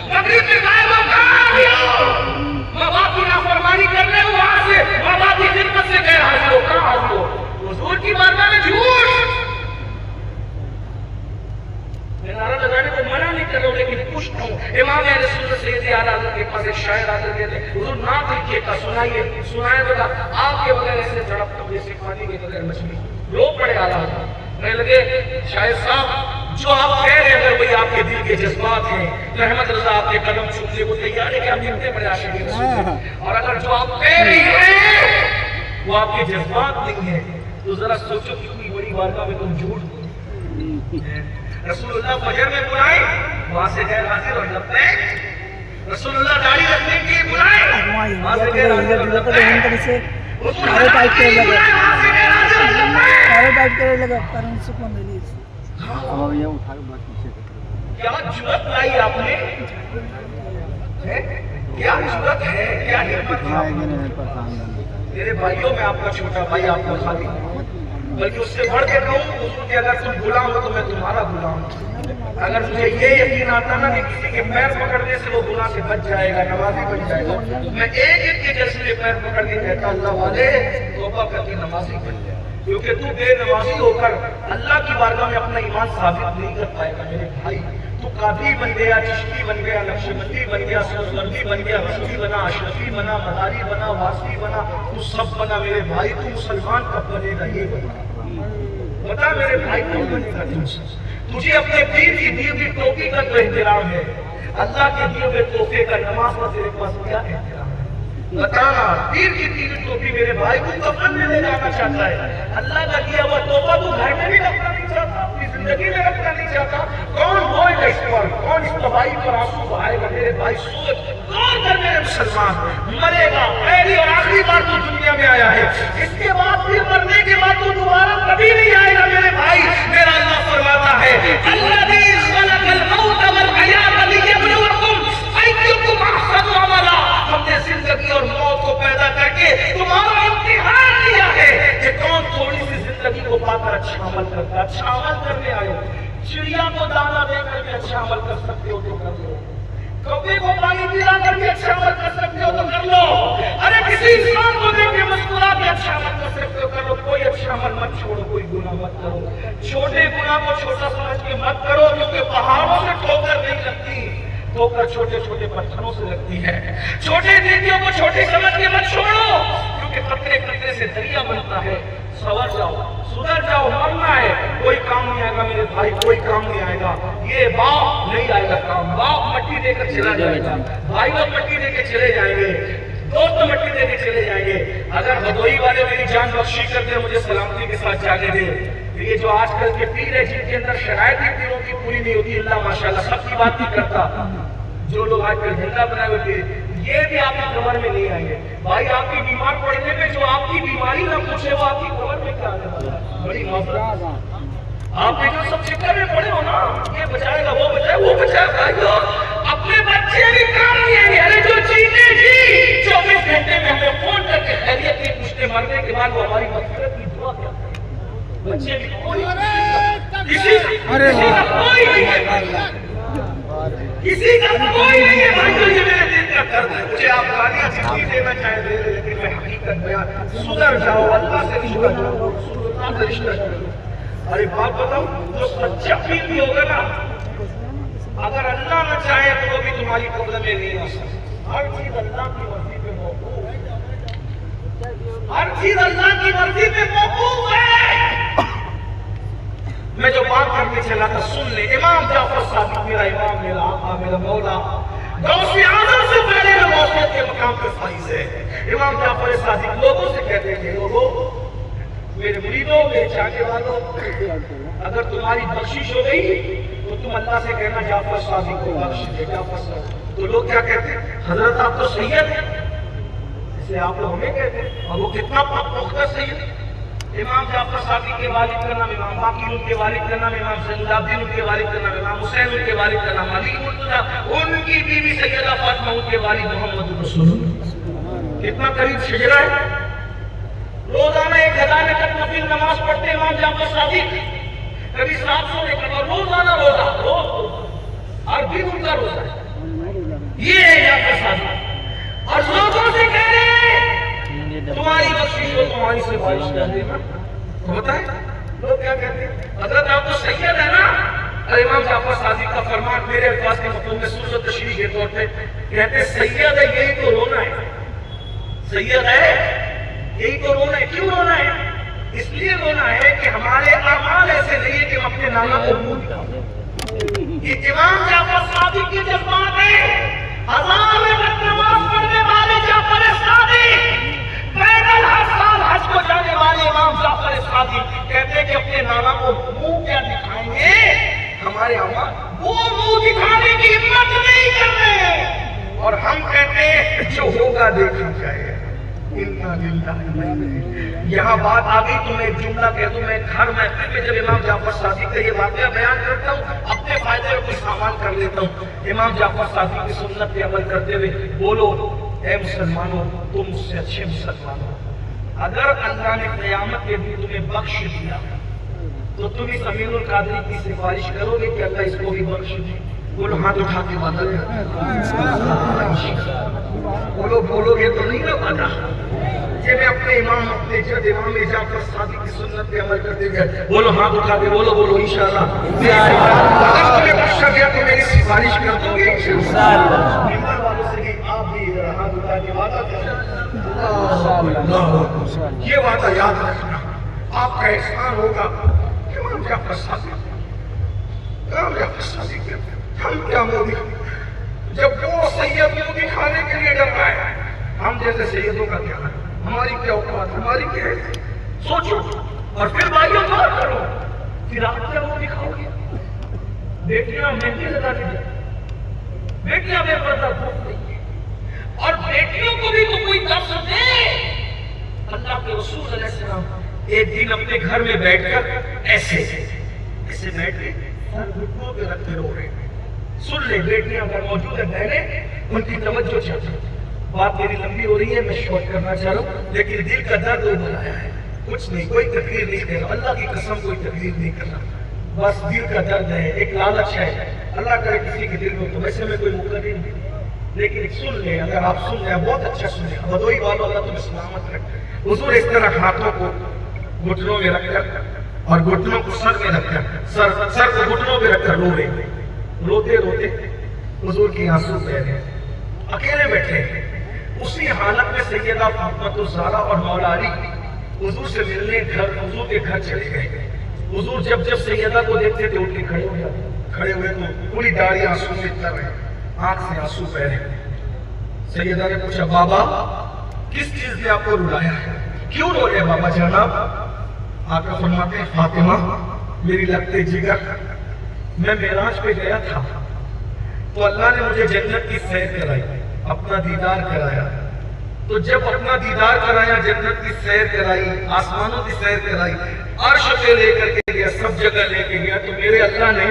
S1: مغرب میں غائب ہو کہاں حاضر ہو؟ ماں باپ کی نافرمانی کر رہے ہو، وہاں سے ماں باپ کی خدمت سے غیر حاضر ہو کہاں حاضر ہو؟ حضور کی بارگاہ میں جھوٹ۔ میں نعرہ لگانے کو منع نہیں کر رہا ہوں، لیکن پوچھتا ہوں امام رسول سید اعلیٰ حضرت کے پاس ایک شاعر آ کر کہتے حضور نعت لکھیے کا سنائیے تو آپ کے بغیر ایسے تڑپتا ہوں جیسے پانی کے بغیر مچھلی۔ رو پڑے اعلیٰ حضرت، میں لگے شاعر صاحب جو آپ کہہ رہے ہیں اگر وہی آپ کے دل کے جذبات ہیں ہیں تو احمد رضا آپ کے قدم چھوٹنے کو تیار ہے کہ آپ کتنے بڑے عاشق رسول ہیں. اور اگر جو آپ کہہ رہی ہیں وہ آپ کے جذبات نہیں ہیں تو ذرا سوچو کتنی بڑی بارگاہ میں تم جھوٹ بولتے ہیں. رسول اللہ فجر میں بلائے وہاں سے غیر حاضر اور لبیک. رسول اللہ داڑھی رکھنے کے لیے بلائے وہاں سے غیر حاضر اور لبیک.
S2: سارے ٹائپ کرنے لگا کرن سکون ریلیز. اب یہ اٹھا کے بات پیچھے
S1: کیا جرأت لائی آپ نے؟ کیا جرأت ہے؟ کیا ہمت ہے؟ میرے بھائیوں میں آپ کا چھوٹا بھائی آپ کا خالی بلکہ اس سے بڑھ کے کہوں کہ اگر تم غلام ہو تو میں تمہارا غلام ہوں. اگر مجھے یہ یقین آتا نا کہ کسی کے پیر پکڑنے سے وہ گناہ سے بچ جائے گا نمازی بن جائے گا میں ایک کے جیسے پیر پکڑ کے کہتا اللہ والے توبہ کر کے نمازی بن جائے. کیونکہ تو بے نمازی ہو کر اللہ کی بارگاہ میں اپنا ایمان ثابت نہیں کر پائے گا میرے بھائی. تو قادری بن گیا, چشتی بن گیا, نقشبندی بن گیا, سرسوردی بن گیا, رشدی بنا, اشرفی بنا, مداری بنا, واسطی بنا, تو سب بنا میرے بھائی. تو مسلمان کب بنے گا یہ بتا میرے بھائی کب بنے گا تجھے اپنے پیر کی دی ہوئی ٹوپی کا تو احترام ہے, اللہ کے دیے ہوئے تحفے کا نماز کا تیرے پاس کیا احترام ہے؟ بتانا. پیر کی دی ہوئی ٹوپی میرے بھائی کو کفن میں لے جانا چاہتا ہے, اللہ کا دیا ہوا تحفہ تو گھر میں بھی رکھنا نہیں چاہتا, اپنی زندگی میں رکھنا نہیں چاہتا. کون ہوئے گا اس پر, کون اس تباہی پر آنسو بہائے گا میرے بھائی؟ سوچ کون کر میرے مسلمان مرے گا پہلی اور آخری بار تو دنیا میں آیا ہے, اس کے بعد پھر مرنے کے بعد تو دوبارہ کبھی نہیں آئے گا میرے بھائی. میرا اللہ فرماتا ہے الذی خلق الموت والحیات لیبلوکم ایکم احسن عملا. ہم نے زندگی اور موت کو پیدا کر کے تمہارا امتحان لیا ہے کہ کون تھوڑی سی زندگی کو پا کر اچھا عمل کرتا. اچھا عمل کرنے آئے, چڑیا کو دانا دے کر کے اچھا عمل کر سکتے ہو تو کر لو, کبھی کو پانی پلا کر کے اچھا عمل کر سکتے ہو تو کر لو. ارے کسی انسان کو دیکھ کے مسکرا کے اچھا عمل کر سکتے ہو کر لو. کوئی اچھا عمل مت چھوڑو, کوئی گناہ مت کرو. چھوٹے گناہ کو چھوٹا سمجھ کے مت کرو, کیونکہ پہاڑوں سے ٹھوکر نہیں لگتی, ٹھوکر چھوٹے چھوٹے پتھروں سے لگتی ہے. چھوٹے نیکیوں کو چھوٹے سمجھ کے مت چھوڑو, کیونکہ قطرے قطرے سے دریا بنتا ہے. سنور جاؤ, سدھر جاؤ, مرنا ہے. کوئی کام نہیں آئے گا میرے بھائی, کوئی کام نہیں آئے گا. یہ باپ نہیں آئے گا کام, باپ مٹی دے کر چلا جائے گا, بھائی لوگ مٹی دے کے چلے جائیں گے, دوست مٹی دے کے چلے جائیں گے. اگر بھدوئی والے میری جان بخشی کر دے, مجھے سلامتی کے ساتھ جانے دے. یہ جو آج کل کے پیر ہے جن کے اندر شرائط ہی پیروں کی پوری نہیں ہوتی, اللہ ماشاءاللہ سب کی بات نہیں کرتا. جو لوگ آج کل جھنڈا بنائے ہوئے تھے یہ بھی آپ کی کمر میں نہیں آئیں گے بھائی. آپ کی بیمار پڑنے میں جو آپ کی بیماری نہ پوچھے وہ آپ کی کمر میں کیا آنے والا ہے؟ بڑی معذرت. آپ نے جو سب چکر میں پڑے ہو نا, یہ بچائے گا, وہ بچائے, وہ بچائے. بھائیو اپنے بچے بھی کام نہیں آئیں گے. ارے جو چیزیں جی 24 گھنٹے میں ہمیں فون کر کے خیریت کی پوچھتے, مرنے کے بعد وہ ہماری مغفرت کی دعا کرتے ہیں. بچے بھی کوئی کسی کا کوئی نہیں ہے, کسی کا کوئی نہیں ہے بھائی. جو یہ میرے دل کا درد ہے, مجھے آپ گالیاں جتنی دینا چاہے دے دے, لیکن میں حقیقت بیان. سدھر جاؤ, اللہ سے رشتہ جوڑو, اللہ سے رشتہ جوڑو. ارے بات بتاؤ, جو سچا پیر بھی ہوگا نا, اگر اللہ نہ چاہے تو وہ بھی تمہاری قبر میں نہیں آ سکتا. ہر چیز اللہ کی مرضی پہ موقوف ہے, ہر چیز اللہ کی مرضی پہ موقوف ہے. میں جو بات کرنے چلا تھا سن لے. امام جعفر صادق میرا امام, میرا آقا, میرا مولا, غوث اعظم سے پہلے میں موقعیت کے مقام پہ فائز ہے. امام جعفر صادق لوگوں سے کہتے تھے, لوگوں میرے مریدوں, میرے چاہنے والوں, اگر تمہاری بخشش ہو گئی تو تم اللہ سے کہنا جعفر صادق کو بخش دے, جعفر صادق. تو لوگ کیا کہتے ہیں, حضرت آپ تو سید ہیں, اسے آپ لوگ ہمیں کہتے ہیں, اور وہ کتنا پختہ سید ہے. امام جعفر صادق کے والد کا نام امام باقر, ان کے والد کا نام امام زین العابدین, ان کے والد کا نام امام حسین, ان کے والد کا نام علی مرتضیٰ, ان کی بیوی سیدہ فاطمہ, ان کے والد محمد رسول اللہ. کتنا قریب شجرہ ہے. روزانہ 1000 رکعت نفل نماز پڑھتے امام جعفر صادق, کبھی 700 رکعت, اور روزانہ روزہ, روز ہر دن ان کا روزہ ہے. یہ ہے جعفر صادق. اور لوگوں سے کہہ رہے ہیں تمہاری بخشش ہو, تمہاری سے بارش کر دینا. ہوتا ہے لوگ کیا کہتے ہیں, حضرت آپ تو سید ہے نا. امام جعفر صادق کا فرمان میرے الفاظ کے مفہوم میں سوز و تشریح کے طور پہ کہتے ہیں سید ہے یہی تو رونا ہے, سید ہے یہی تو رونا ہے. کیوں رونا ہے؟ اس لیے رونا ہے کہ ہمارے اعمال ایسے نہیں ہے کہ ہم اپنے نانا کو بھول جائیں. یہ امام جعفر صادق کے جذبات ہیں. ہزار وقت نماز پڑھنے والے جعفر صادق، پیدل ہر سال حج کو جانے والے امام جعفر صادق کہتے ہیں کہ اپنے نانا کو منہ کیا دکھائیں گے، ہمارے اماں وہ منہ دکھانے کی ہمت نہیں کر رہے، اور ہم کہتے ہیں جو ہوگا دیکھا جائے. یہاں بات آ گئی تو میں ایک جملہ کہہ دوں. میں ہر محفل میں جب امام جعفر صادق کا یہ واقعہ بیان کرتا ہوں اپنے فائدے میں کوئی سامان کر لیتا ہوں. امام جعفر صادق کی سنت پہ عمل کرتے ہوئے بولو اے مسلمانوں تم مجھ سے اچھے مسلمان ہو. اگر اللہ نے قیامت کے دن تمہیں بخش دیا تو تم اس امین القادری کی سفارش کرو گے کہ اللہ اس کو بھی بخش دے. بولو ہاتھ اٹھا کے وعدہ بولو گے تو نہیں نہ پتا. یہ میں اپنے امام اپنے جد امام جعفر صادق کی سنت پہ عمل کرتے گئے. بولو ہاتھ اٹھا کے بولو انشاءاللہ اگر تمہیں بخشا گیا تو میری سفارش کر دو گے انشاءاللہ. ممبر والوں سے بھی آپ بھی ہاتھ اٹھا کے وعدہ کریں. یہ وعدہ یاد رکھنا آپ کا احسان ہوگا. امام جعفر صادق ہم کیا موڈی جب وہ سید موڈی کھانے کے لیے ڈر رہا ہے ہم جیسے سیدوں کا کیا ہے؟ ہماری کیا اوقات، ہماری کیا ہے؟ سوچو اور پھر بھائیوں غور کرو. پھر آپ کیا موڈی کھاؤ گے؟ بیٹیاں مہندی لگا دی، بیٹیاں بے پردہ گھوم رہی ہیں، اور بیٹیوں کو بھی تو کوئی درس دے. اللہ کے رسول علیہ السلام ایک دن اپنے گھر میں بیٹھ کر ایسے بیٹھ کے سر گھٹنوں پہ رکھ کے رو رہے ہیں. سن لے بیٹیاں اگر موجود ہے بہنیں ان کی توجہ چاہتی. بات میری لمبی ہو رہی ہے میں شارٹ کرنا چاہ رہا ہوں لیکن دل کا درد وہ بنایا ہے. کچھ نہیں، کوئی تقریر نہیں کر رہا، اللہ کی قسم کوئی تقریر نہیں کر رہا، بس دل کا درد ہے، ایک لالچ ہے. اللہ کرے کسی کے دل میں تو ویسے میں کوئی مقرر نہیں، لیکن سن لیں. اگر آپ سن لیں بہت اچھا سن لیں. بدوئی والو اللہ تمہیں سلامت رکھے. حضور اس طرح ہاتھوں کو گھٹنوں میں رکھ کر اور گھٹنوں کو سر میں رکھ کر سر کو گھٹنوں پہ رکھ کر رو رہے. روتے روتے حضور کی آنسو بہ رہے، اکیلے بیٹھے. اسی حالت میں سیدہ فاطمہ الزہرا اور مولا علی حضور سے ملنے حضور کے گھر چلے گئے. حضور جب سیدہ کو دیکھتے تھے اٹھ کے کھڑے ہو جاتے. کھڑے ہوئے تو پوری داڑھی آنسو میں تر رہے، آنکھ سے آنسو بہ رہے. سیدہ نے پوچھا بابا کس چیز نے آپ کو رلایا ہے، کیوں رو رہے بابا جانا؟ آقا فرماتے ہیں فاطمہ میری لگتے جگر، میں معراج پہ گیا تھا تو اللہ نے مجھے جنت کی سیر کرائی، اپنا دیدار کرایا. تو جب اپنا دیدار کرایا، جنت کی سیر کرائی، آسمانوں کی سیر کرائی، عرش پہ لے کر کے گیا، سب جگہ لے کے گیا، تو میرے اللہ نے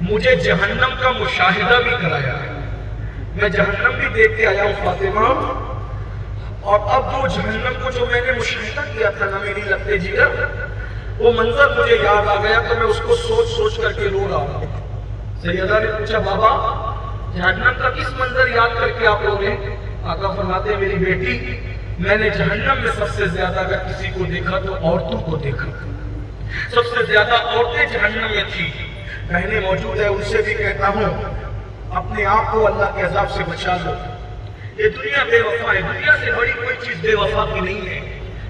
S1: مجھے جہنم کا مشاہدہ بھی کرایا ہے. میں جہنم بھی دیکھ کے آیا ہوں فاطمہ. اور اب وہ جہنم کو جو میں نے مشاہدہ کیا تھا نا میری لگتے جگر، وہ منظر مجھے یاد آ گیا تو میں اس کو سوچ کر کے رو رہا ہوں. سیدہ نے پوچھا بابا جہنم کا کس منظر یاد کر کے آپ رو رہے ہیں؟ آقا فرماتے ہیں میری بیٹی میں نے جہنم میں سب سے زیادہ اگر کسی کو دیکھا تو عورتوں کو دیکھا. سب سے زیادہ عورتیں جہنم میں تھی. بہنیں موجود ہیں ان سے بھی کہتا ہوں اپنے آپ کو اللہ کے عذاب سے بچا لو. یہ دنیا بے وفا ہے، دنیا سے بڑی کوئی چیز بے وفا کی نہیں ہے.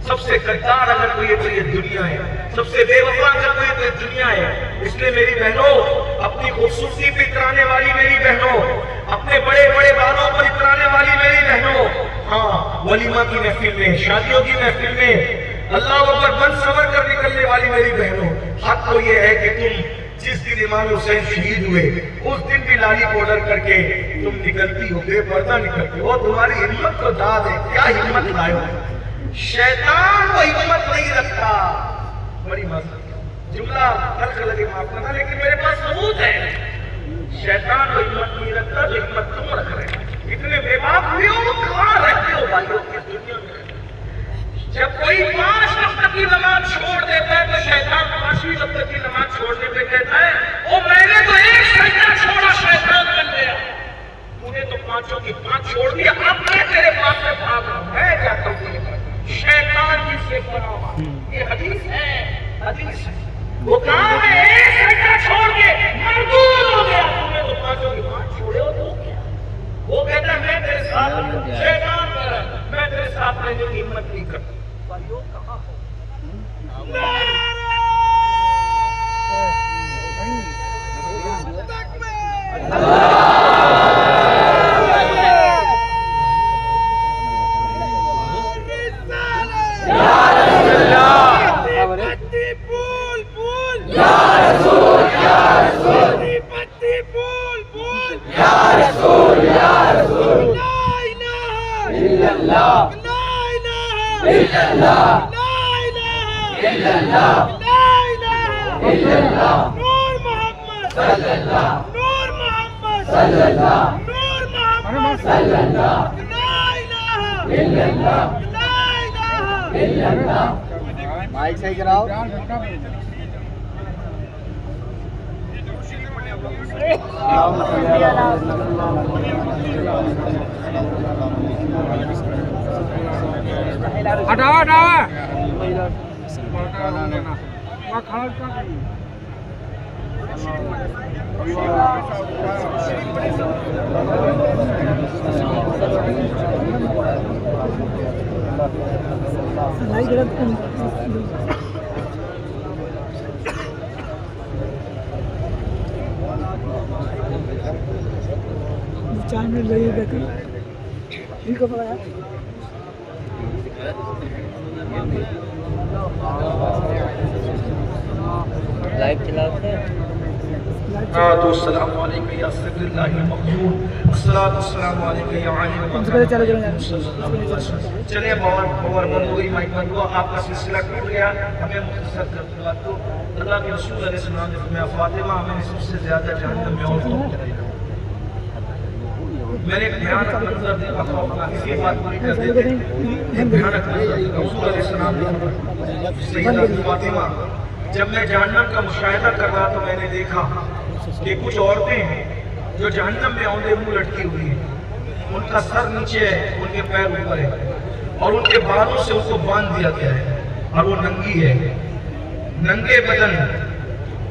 S1: سب سے غدار اگر کوئی ہے تو یہ دنیا ہے، سب سے بے وفا اگر کوئی ہے تو یہ دنیا ہے. اس لیے میری بہنوں اپنی خوبصورتی پہ اترانے والی میری بہنوں، اپنے بڑے بڑے بالوں پر اترانے والی میری بہنوں، ہاں ولیمہ کی محفل میں، شادیوں کی محفل میں اللہ اکبر بن سور کر نکلنے والی میری بہنوں، حق تو یہ ہے کہ تم جس دن امام حسین شہید ہوئے اس دن بھی لالی پاؤڈر کر کے تم نکلتی ہو، بے پردہ نکلتی ہو. تمہاری ہمت کو داد ہے، کیا ہمت لائے ہو. شیطان وہ ہمت نہیں رکھتا. بڑی معذرت جملہ تلخ لگے معاف کرنا لیکن میرے پاس ثبوت ہے. شیطان وہ ہمت نہیں رکھتا جو ہمت تم رکھ رہے ہیں. اتنے بے باک ہوئے ہو کہاں رہتے ہو بھائیوں کی دنیا میں. جب کوئی 5 وقت کی نماز چھوڑ دیتا ہے تو شیطان 5ویں وقت کی نماز چھوڑنے پہ کہتا ہے او میں نے تو ایک سجدہ چھوڑا شیطان بن گیا، تو نے تو 5 کی 5 چھوڑ دیا، اب میں تیرے پاس سے بھاگ رہا ہوں. میں جاتا ہوں تیرے پاس. شیطان جس سے بنا ہوا یہ حدیث ہے، حدیث ہے. وہ کہاں ہے ایک سجدہ چھوڑ کے مردود ہو گیا، تو نے تو 5 کی 5 چھوڑے ہو تو کیا. وہ کہتا ہے میں تیرے ساتھ، شیطان کہہ رہا ہے میں تیرے ساتھ رہنے کی ہمت نہیں کرتا. بھائیو کہاں ہو؟
S2: بول یا رسول لا الہ الا اللہ لا الہ الا اللہ لا الہ الا اللہ لا الہ الا اللہ نور محمد صلی اللہ نور محمد صلی اللہ نور محمد صلی اللہ لا الہ الا اللہ لا الہ الا اللہ مائک صحیح کراؤ ہٹاؤ چاند لگے گا ٹھیک ہے بھائی
S3: لائیو چلاتے
S1: السلام علیکم یا صدر اللہ المقبول الصلاۃ والسلام علیکم یا عالم چلیے باور بند ہوئی مائک بند ہوا آپ کا سلسلہ ٹوٹ گیا ہمیں مختصر کر دیا تو اللہ کے رسول علیہ السلام نے فرمایا فاطمہ ہمیں سب سے زیادہ جہنم میں عورتوں کو کرے گا میں نے ایک بھیانک منظر دیکھا خوفناک اسی بات پوری کر دیتے ایک بھیانک منظر رسول علیہ السلام نے سیدہ فاطمہ جب میں جہنم کا مشاہدہ کر رہا تو میں نے دیکھا کہ کچھ عورتیں ہیں جو جہنم میں اوندے منہ لٹکی ہوئی ہیں ان کا سر نیچے ہے ان کے پیر اوپر ہے اور ان کے بالوں سے ان کو باندھ دیا گیا ہے اور وہ ننگی ہے ننگے بدن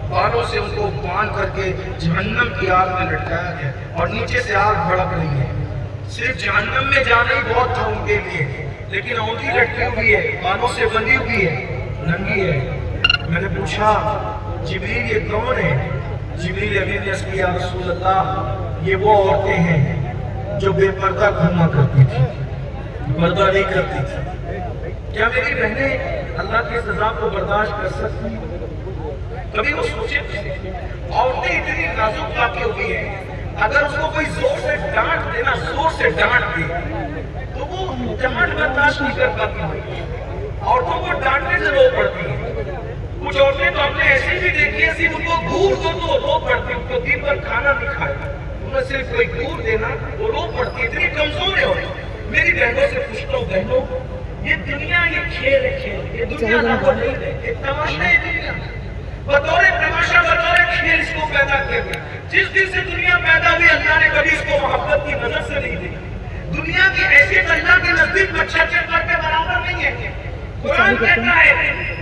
S1: بالوں سے ان کو باندھ کر کے جہنم کی آگ میں لٹکایا گیا اور نیچے سے آگ بھڑک رہی ہے صرف جہنم میں جانا ہی بہت تھا ان کے لیے لیکن اوندھی لٹکی ہوئی ہے بالوں سے بندھی ہوئی ہے ننگی ہے میں نے پوچھا جبریل یہ کون ہے جبریل امین نے کہا یا رسول اللہ یہ وہ عورتیں ہیں جو بے پردہ گھوما کرتی تھی پردہ نہیں کرتی تھی کیا میری بہنیں اللہ کی سزا کو برداشت کر سکتی کبھی وہ سوچے تھے عورتیں اتنی نازک واقع ہوئی ہیں اگر اس کو کوئی زور سے ڈانٹ دینا زور سے ڈانٹ دے تو وہ ڈانٹ برداشت نہیں کر پاتی عورتوں کو ڈانٹنے سے رو پڑتی ہیں کچھ عورتیں تو ہم نے ایسی بھی دیکھی ہیں صرف ان کو گور دو تو رو پڑتی ان کو دن بھر کھانا نہیں کھایا انہیں صرف کوئی گور دینا وہ رو پڑتی اتنی کمزور ہے میری بہنوں سے پوچھتا ہوں بہنوں یہ دنیا یہ کھیل ہے کھیل یہ دنیا نہ کو نہیں ہے یہ تماشا ہے دنیا بطور تماشا بطور کھیل اس کو پیدا کیا گیا جس دن سے دنیا پیدا ہوئی اللہ نے کبھی اس کو محبت کی نظر سے نہیں دیکھی دنیا کی حیثیت اللہ کے نزدیک مچھر چکر کے برابر نہیں ہے قرآن کہتا ہے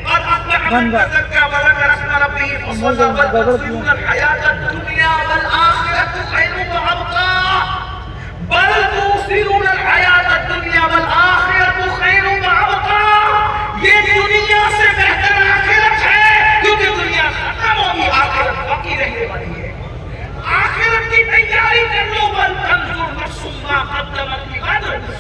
S1: اور اپنا عمل کر سکتا بلا کرسنا ربی فصل والتنسلون الحیات الدنیا والآخرت خیر وابقا بل تؤثرون الحیات الدنیا والآخرت خیر وابقا یہ دنیا سے بہتر آخرت ہے کیونکہ دنیا ختم ہوگی آخرت باقی رہنے والی ہے آخرت کی تیاری کر لو بل تنظر نفس ما قدمت لغد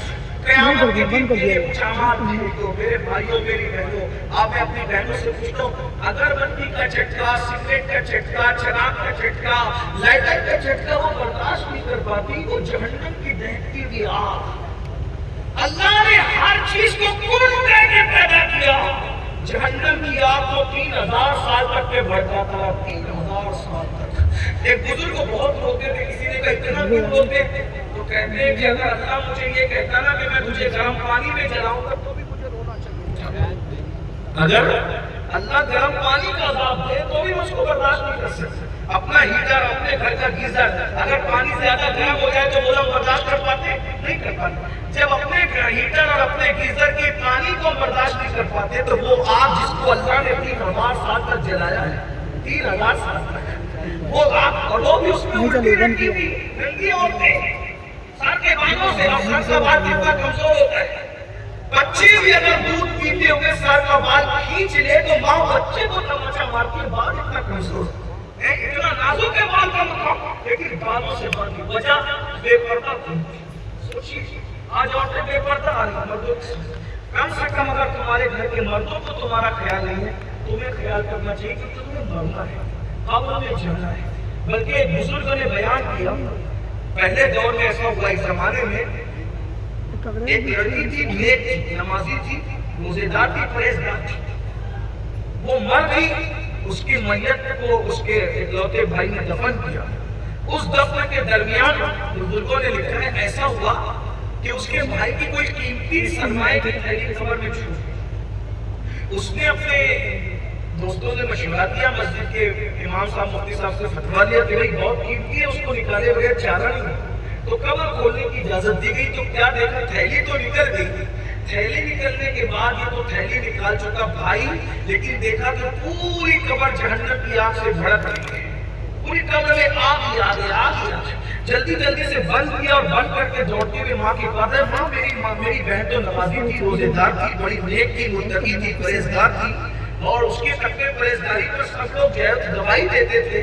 S1: قیامت کے دن کے لیے کچھ اعمال بھیج دو میرے بھائیوں میری بہنوں آپ میں اپنی بہنوں سے پوچھتا ہوں اگربتی کا چٹکا سگریٹ کا چٹکا شراب کا چٹکا لائٹر کا چٹکا وہ برداشت نہیں کر پاتی وہ جہنم کی دہتی ہوئی آگ اللہ نے ہر چیز کو کن کہہ کے پیدا کیا جہنم کی آگ کو 3000 سال تک کے بڑھ جاتا ہے 3000 سال تک ایک بزرگ کو بہت روتے تھے کسی نے کہا اتنا کیوں روتے تو کہتے ہیں کہ اگر اللہ مجھے یہ کہتا نا کہ میں تجھے گرم پانی میں جلاؤں گا تو بھی مجھے رونا چاہیے اگر اللہ گرم پانی کا عذاب دے تو بھی مجھ کو برداشت نہیں کر سکتا اپنا ہیٹر اپنے گھر کا گیزر اگر پانی زیادہ گرم ہو جائے تو وہ لوگ برداشت کر پاتے نہیں کر پاتے جب اپنے ہیٹر اور اپنے گیزر کے پانی کو برداشت نہیں کر پاتے تو وہ آگ جس کو اللہ نے 3000 سال تک جلایا ہے 3000 سال تک وہ آگ اور وہ بھی اس میں الٹی رکھی ہوئی ننگی عورتیں سر کے بالوں سے سر کا بال کتنا کمزور ہوتا ہے بچے بھی اگر دودھ پیتے ہوں گے سر کا بال کھینچ لے تو ماں بچے کو تماچا مارتی ہے بال اتنا کمزور اتنا نازک ہے بال کا مقام لیکن بالوں سے باندھی وجہ بے پردہ سوچیے آج عورتیں بے پردہ آ رہی مردوں کم سے کم اگر تمہارے گھر کے مردوں کو تمہارا خیال نہیں ہے تمہیں خیال کرنا چاہیے کہ تمہیں مرنا ہے قبر میں جانا ہے بلکہ ایک بزرگ نے بیان کیا، پہلے دور میں ایسا ہوا، ایک زمانے میں ایک لڑکی تھی، نیک تھی، نمازی تھی، روزےدار تھی، پرہیزگار تھی، وہ مر گئی، اس کی میت کو اس کے اکلوتے بھائی نے دفن کیا۔ اس دفن کے درمیان بزرگوں نے لکھا ہے ایسا ہوا کہ اس کے بھائی کی کوئی قیمتی سرمایہ کی تھیلی قبر میں چھوٹ، اس نے اپنے دوستوں سے مشورہ کیا، مسجد کے امام صاحب مفتی صاحب سے فتویٰ لیا کہ بھائی بہت قیمتی ہے، اس کو نکالے بغیر چارہ نہیں ہے، تو قبر کھولنے کی اجازت دی گئی۔ تو کیا دیکھا، تھیلی تو نکل گئی، تھیلی نکلنے کے بعد یہ تو تھیلی نکال چکا بھائی، لیکن دیکھا کہ پوری قبر جہنم کی آگ سے بھڑک رہی ہے، پوری قبر میں آگ ہی آگ ہے، آگ ہی آگ ہے۔ جلدی جلدی سے بند کیا اور بند کر کے دوڑتے ہوئے ماں کے پاس ہے، ماں میری بہن تو نمازی تھی، روزےدار تھی، بڑی نیک تھی، متقی تھی، پرہیزگار تھی، اور اس کے تقوی پرہیزگاری پر سب لوگ گواہی دیتے تھے،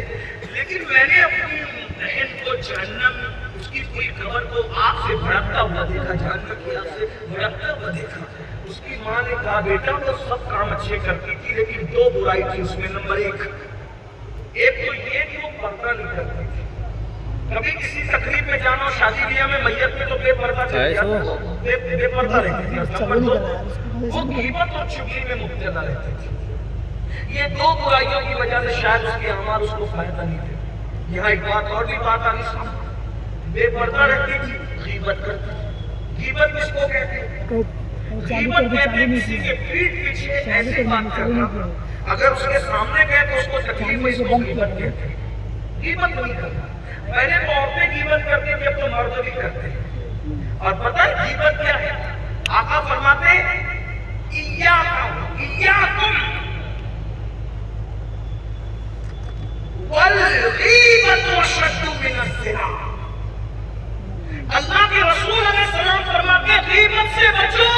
S1: لیکن میں نے اپنی بہن کو جہنم، اس کی پوری قبر کو آگ سے بھڑکتا ہوا دیکھا، جہنم کی آگ سے بھڑکتا ہوا دیکھا۔ اس کی ماں نے کہا بیٹا وہ سب کام اچھے کرتی تھی، لیکن دو برائی تھی اس میں۔ نمبر ایک تو یہ کہ وہ پردہ نہیں کرتی تھی۔ کبھی کسی تقریب میں جانا، شادی بیاہ میں، میت میں تو بے پردہ چل جاتا، بے پردہ رہتی تھی۔ نمبر دو، وہ غیبت اور چغلی میں مبتلا رہتی تھی۔ یہ دو برائیوں کی وجہ سے شاید اس کے اعمال اس کو فائدہ نہیں دے۔ یہاں ایک بات اور بھی بات آنی سامنے، بے پردہ رہتی تھی، غیبت کرتی تھی۔ غیبت کس کو کہتے ہیں؟ غیبت کہتے ہیں کسی کے پیٹھ پیچھے ایسے بات کرنا، اگر اس کے سامنے گئے تو اس کو تکلیف ہوئی، اس کو غیبت کہتے ہیں۔ غیبت نہیں کرنا، پہلے تو عورتیں غیبت کرتی تھی، اب تو مرد بھی کرتے ہیں۔ اور پتہ ہے غیبت کیا ہے؟ آقا فرماتے ہیں ایاکم والغیبت اشد من الزنا۔ اللہ کے رسول علیہ السلام فرماتے ہیں غیبت سے بچو،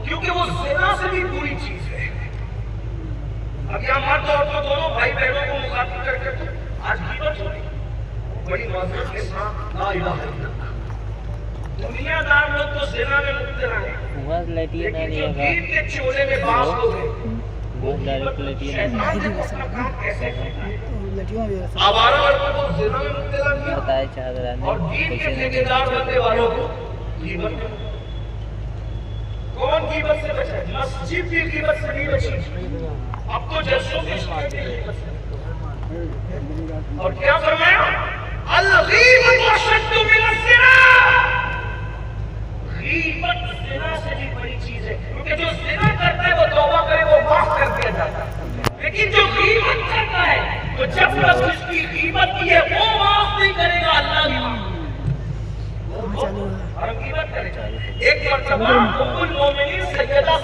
S1: کیونکہ وہ زنا سے بھی بری چیز ہے۔ اب یہاں مرد اور عورتوں دونوں بھائی بہنوں کو مخاطب کر کے آج غیبت ہو رہی، بڑی معذرت کے ساتھ لا الہ الا اللہ۔ دنیا دار لوگ تو زنا میں مبتلا ہیں، لیکن جو دین کے چولے میں باز لوگ ہیں، شیطان نے اپنا کام کیسے کرتا ہے؟ آوارہ لڑکوں کو زنا میں مبتلا کیا، اور دین کے ٹھیکیدار بننے والوں کو غیبت میں مبتلا۔ کون غیبت سے بچا ہے؟ مسجد بھی غیبت سے نہیں بچی، اب تو جلسوں کی شکایت بھی غیبت سے۔ اور کیا فرمایا؟ الغیبت اشد من الزنا۔ غیبت زنا سے بھی بڑی چیز ہے، کیونکہ جو زنا کرتا ہے وہ توبہ کرے وہ معاف کر دیا جاتا ہے، لیکن جو غیبت کرتا ہے تو جب تک اس کی غیبت کی ہے وہ معاف نہیں کرے گا، اللہ بھی معاف اور غیبت کرے گا۔ ایک مرتبہ ام المومنین سیدہ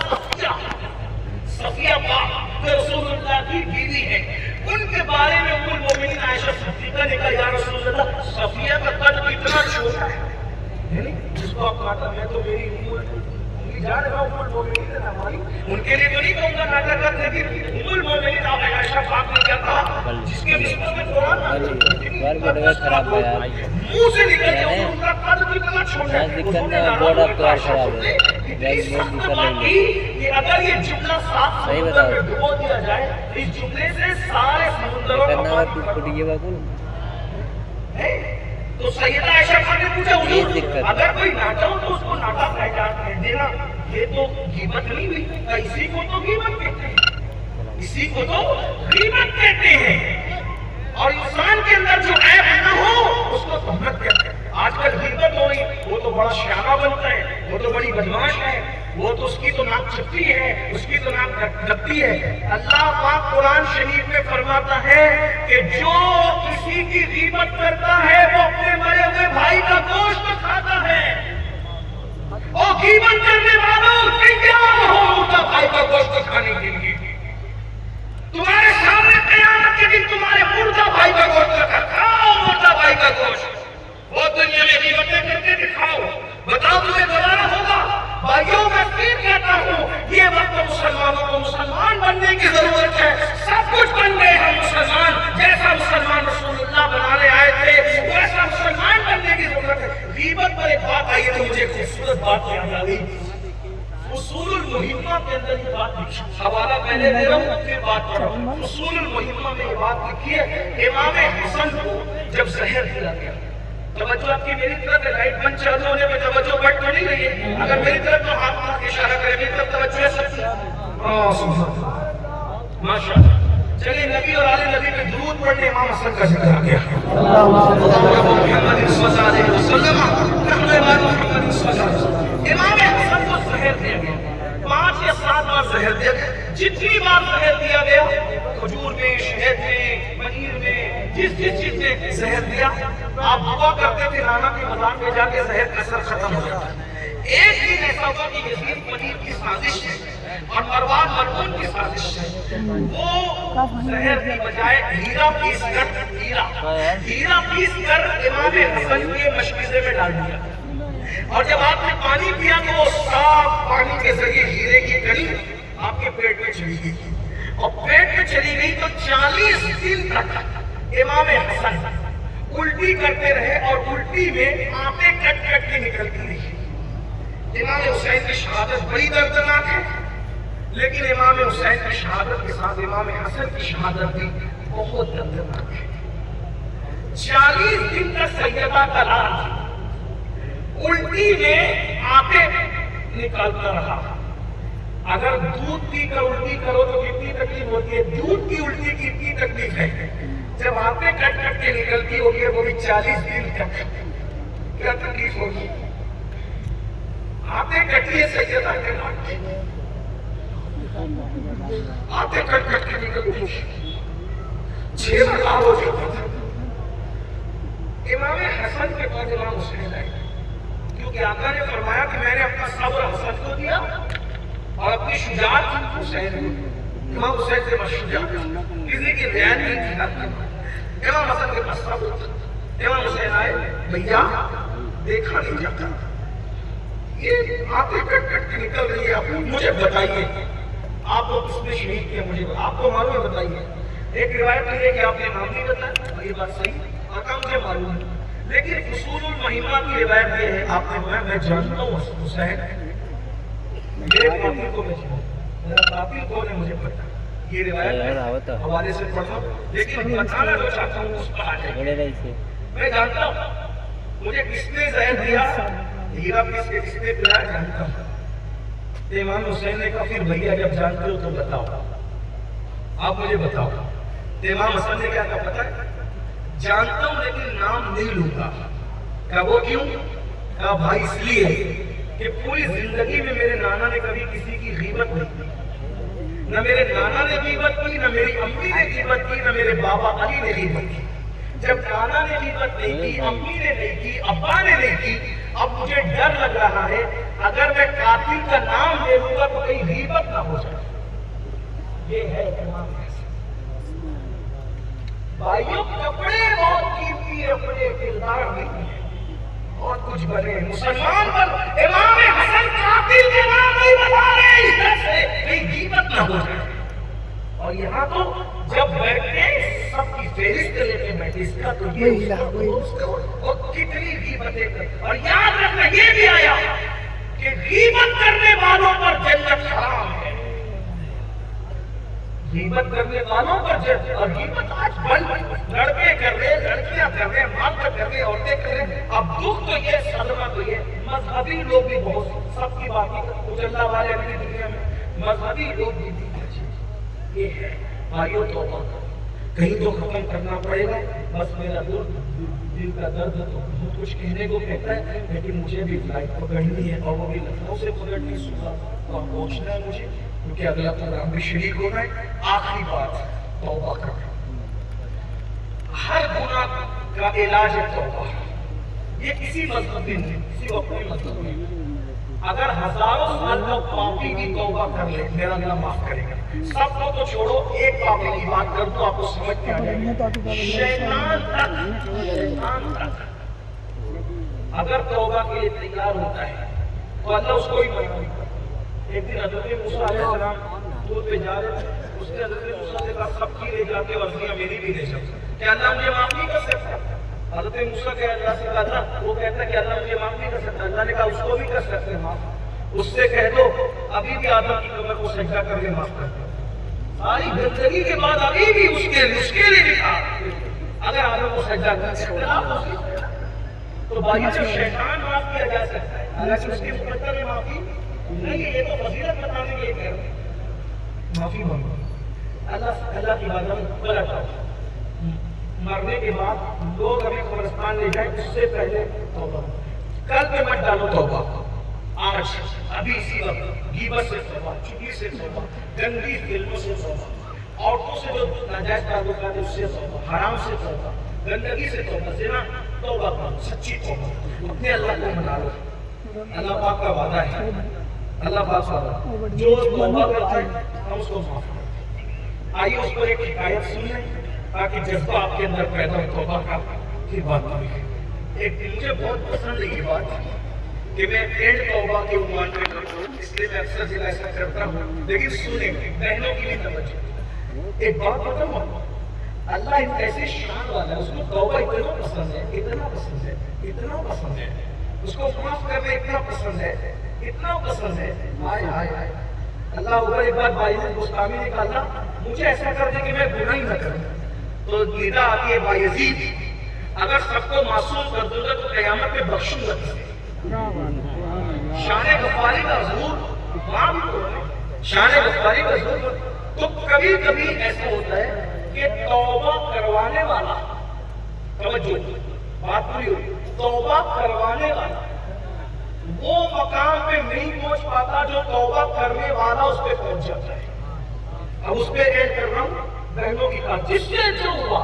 S1: صفیہ پاک رسول اللہ کی بیوی ہے، ان کے بارے میں ام المومنین عائشہ صدیقہ نے کہا یا رسول اللہ صفیہ کا قد کتنا چھوٹا ہے، یعنی جس کو آپ کہا میں تو میری انگلی جا رہا ام المومنین ہے ہماری، ان کے لیے تو نہیں کہوں گا ناٹک کر، لیکن ام المومنین آپ عائشہ پاک نے کیا کہا جس کے مصباح میں قرآن منہ سے نکل گیا ان کا قد کتنا چھوٹا ہے، کہ اگر یہ جملہ صاف سمندر میں ڈبو دیا جائے، اس جملے سے سارے سمندروں کا تو سیدہ عائشہ نے پوچھا حضور اگر کوئی ناٹا ہو تو اس کو ناٹا پہچان دینا، یہ تو غیبت نہیں ہوئی؟ اسی کو تو غیبت کہتے ہیں، اسی کو تو غیبت کہتے ہیں، اور انسان کے اندر جو عیب نہ ہو اس کو تہمت کہتے ہیں۔ آج کل غیبت ہو رہی، وہ تو بڑا شیانہ بنتا ہے، وہ تو بڑی بدماش ہے، وہ تو اس کی تو ناک چھپتی ہے، اس کی تو ناک ڈھکتی ہے۔ اللہ پاک قرآن شریف میں فرماتا ہے کہ جو کسی کی غیبت کرتا ہے وہ اپنے مرے ہوئے بھائی کا گوشت کھاتا ہے، اور غیبت کرنے والوں تیار ہو مردہ بھائی کا گوشت کھانے کے لیے۔ تمہارے سامنے قیامت کے دن تمہارے مردہ بھائی کا گوشت کھاؤ، مردہ بھائی کا گوشت، وہ دنیا میں غیبتیں کر کے دکھاؤ، بتاؤ تمہیں گوارا ہوگا؟ بھائیوں میں پھر کہتا ہوں یہ وقت مسلمانوں کو مسلمان بننے کی ضرورت ہے، سب کچھ بن گئے ہم مسلمان، جیسا مسلمان رسول اللہ بنانے آئے تھے ویسا مسلمان بننے کی ضرورت ہے۔ غیبت پر ایک بات آئی تو مجھے خوبصورت بات یاد آ گئی، اصول المہمہ کے اندر یہ بات حوالہ پہلے دے رہا ہوں پھر بات کر رہا ہوں. اصول المہمہ میں یہ بات لکھی ہے امام حسن کو جب زہر دیا گیا. توجہ آپ کی میری طرف ہے, لائٹ بند چالو ہونے میں توجہ بڑھ تو نہیں رہی ہے, اگر میری طرف تو ہاتھ مار کے اشارہ کرے میری طرف توجہ ہے سب. ماشاءاللہ. چلیے نبی اور آل نبی میں درود پڑھنے امام حسن کا ذکر آ گیا. امام حسن کو زہر دیا گیا, 5 یا 7 بار زہر دیا گیا. جتنی بار زہر دیا گیا, کھجور میں, شہد میں, پنیر میں, جس چیز میں زہر دیا, آپ دعا کرتے تھے رانا کے مزار میں جا کے زہر کا اثر ختم ہو جاتا. ایک دن ایسا ہوا کہ یزید پنیر کی سازش ہے اور مروان مرعون کی سازش ہے, وہ زہر کی بجائے ہیرا پیس کر امام حسن کے مشکیزے میں ڈال دیا. اور جب آپ نے پانی پیا تو وہ صاف پانی کے ذریعے ہیرے کی کڑی آپ کے پیٹ میں چلی گئی, اور پیٹ میں چلی گئی تو 40 دن تک امام حسن الٹی کرتے رہے اور الٹی میں آنتیں کٹ کٹ کے نکلتی رہی. امام حسین کی شہادت بڑی دردناک ہے, لیکن امام حسین کی شہادت کے ساتھ امام حسن کی شہادت بھی بہت دردناک ہے. 40 دن تک سیدہ کا علاج الٹی میں آنتیں نکالتا رہا. اگر دودھ پی کر الٹی کرو تو کتنی تکلیف ہوتی ہے, دودھ کی الٹی کی کتنی تکلیف ہے, جب آنتیں کٹ کٹ کے نکلتی ہوگی وہ بھی 40 دن تک, کیا تکلیف ہوگی. آنتیں کٹی ہے سیدہ کے نام, آنتیں کٹ کٹ کے نکلتی تھی, 6 مقام ہو جاتا تھا. امام حسن کے بعد امام حسین آئے, کیونکہ آقا نے فرمایا کہ میں نے اپنا صبر حسن کو دیا اور اپنی شجاعت حسین کو. امام حسین سے بس شجاعت, کسی کی رعایت نہیں تھی. امام حسن کے پاس صبر تھا. امام حسین آئے, بھیا دیکھا نہیں جاتا, یہ آنتیں کٹ کٹ کے نکل رہی ہے, آپ مجھے بتائیے آپ کو کس نے شہید کیا, مجھے آپ کو معلوم ہے بتائیے. ایک روایت ہے کہ آپ نے نام نہیں بتایا, اور یہ بات صحیح آقا مجھے معلوم ہے, لیکن اصول المہمہ کی روایت یہ ہے آپ نے بتایا میں جانتا ہوں حسین, میرے قاتل کو میں جانتا ہوں, میرا قاتل کون ہے مجھے پتا. یہ روایت حوالے سے پڑھا, لیکن بتانا جو چاہتا ہوں اس پر آ جائے. میں جانتا ہوں مجھے کس نے زہر دیا, ہیرا پیس کے کس نے پلایا جانتا ہوں. امام حسین نے کہا پھر بھیا جب جانتے ہو تو بتاؤ, آپ مجھے بتاؤ. امام حسن نے کیا کہا پتہ ہے, جانتا ہوں لیکن نام نہیں لوں گا. کہا وہ کیوں, کہا بھائی اس لیے کہ پوری زندگی میں میرے نانا نے کبھی کسی کی غیبت نہیں کی, نہ میرے نانا نے غیبت کی, نہ میری امی نے غیبت کی, نہ میرے بابا علی نے غیبت کی. جب نانا نے غیبت نہیں کی, امی نے نہیں کی, ابا نے نہیں کی, اب مجھے ڈر لگ رہا ہے اگر میں قاتل کا نام لے لوں گا تو کہیں غیبت نہ ہو جائے. یہ ہے امام حسن. بھائیوں کپڑے بہت قیمتی ہے, اپنے کردار نہیں ہے, اور کچھ بنے مسلمان پر امام حسن قاتل کے نام نہیں بتا رہے اس طرح سے کہیں غیبت نہ ہو جائے. اور یہاں تو جب بیٹھے سب کی فہرست لے کے بیٹھے, اس کا تو یہ اور کتنی غیبتیں کر, اور یاد رکھنا یہ بھی آیا کہ غیبت کرنے والوں پر جنت حرام ہے. غیبت کرنے والوں پر جنت, اور غیبت آج بند لڑکے کر رہے, لڑکیاں کر رہے, مرد کر رہے, عورتیں کر رہے. اب دکھ تو یہ, صدمہ تو یہ, مذہبی لوگ بھی بہت, سب کی باتیں کچھ اللہ والے اپنی دنیا میں مذہبی لوگ بھی یہ ہے. بھائیوں توبہ کہیں تو ختم کرنا پڑے گا. بس میرا دل کا درد تو بہت کچھ کہنے کو کہتا ہے, لیکن مجھے بھی فلائٹ پکڑنی ہے, اور وہ بھی لکھنؤ سے پکڑنی, صبح وہاں پہنچنا ہے مجھے, کیونکہ اگلا پروگرام بھی شریک ہونا ہے. آخری بات توبہ کرنا, ہر گناہ کا علاج ہے توبہ. یہ کسی مذہب میں نہیں, کسی اپنے مذہب میں. اگر ہزاروں سال کا پاپی بھی توبہ کر لے میرا اللہ معاف کرے گا. سب کو تو چھوڑو, ایک پاپی کی بات کر دو آپ کو سمجھ میں آ جائے گا. شیطان تک اگر توبہ کے لیے تیار ہوتا ہے تو اللہ اس کو ہی منع نہیں کرتا. ایک دن حضرت موسیٰ علیہ السلام دودھ پہ جا رہے تھے, اس نے حضرت موسیٰ سے کہا سب کی لے جاتے اور ازیاں میری بھی لے جاتے, کہ اللہ مجھے معاف نہیں کر سکتا. حضرت موسیٰ کے اللہ سے کہا تھا, وہ کہتا کہ اللہ مجھے معاف نہیں کر سکتا. اللہ نے کہا اس کو بھی کر سکتے معاف. اس سے کہہ دو ابھی بھی آدم کی قبر کو سجدہ کر کے معاف کر دو. ساری گندگی کے بعد ابھی بھی اس کے لیے لکھا اگر آدم کو سجدہ کر تو بھائی جو شیطان معاف کیا جا سکتا ہے حالانکہ اس کی مقدر میں معافی نہیں. یہ تو فضیلت بتانے کے لیے کہہ رہے ہیں معافی مانگو. اللہ کی بات میں غلط ہے. مرنے کے بعد لوگ ہمیں قبرستان لے جائیں اس سے پہلے توبہ. کل پہ مت ڈالو توبہ. آج ابھی اسی وقت غیبت سے توبہ, چغلی سے توبہ, گندی فلموں سے توبہ, عورتوں سے جو ناجائز تعلقات ہے اس سے توبہ, حرام سے توبہ, گندگی سے توبہ, زنا توبہ کرو, سچی توبہ. اپنے اللہ کو منا لو. اللہ پاک کا وعدہ ہے, اللہ پاک کا وعدہ جو توبہ کرتا ہے ہم اس کو معاف کرتے ہیں. آئیے اس پر ایک حکایت سنیں تاکہ جذبہ آپ کے اندر پیدا ہو توبہ کا. پھر بات ہوئی ایک مجھے بہت پسند ہے یہ بات کہ میں اینڈ توبہ کے عنوان پہ کرتا ہوں, اس لیے میں اکثر ضلع ایسا کرتا ہوں. لیکن سنیں بہنوں کی بھی توجہ. ایک بات بتاؤں, اللہ ایک ایسے شان والا ہے, اس کو توبہ اتنا پسند ہے, اتنا پسند ہے, اتنا پسند ہے, اس کو معاف کرنا اتنا پسند ہے, اتنا پسند ہے. ہائے ہائے ہائے. اللہ اوپر ایک بات بایزید بستامی نے کہا مجھے ایسا کر دے کہ میں گناہ ہی نہ کروں. تو ندا آتی ہے بایزید اگر سب کو معصوم کر دوں گا تو قیامت میں بخشوں گا. شان غفاری کا ظہور شان غفاری کا ظہور. تو کبھی کبھی ایسا ہوتا ہے کہ توبہ کروانے والا, توجہ بات پوری ہوئی, توبہ کروانے والا وہ مقام پہ نہیں پہنچ پاتا جو توبہ کرنے والا اس پہ پہنچ جاتا ہے. اب اس پہ ایڈ کر رہا ہوں بہنوں کی بات. جس سے جو ہوا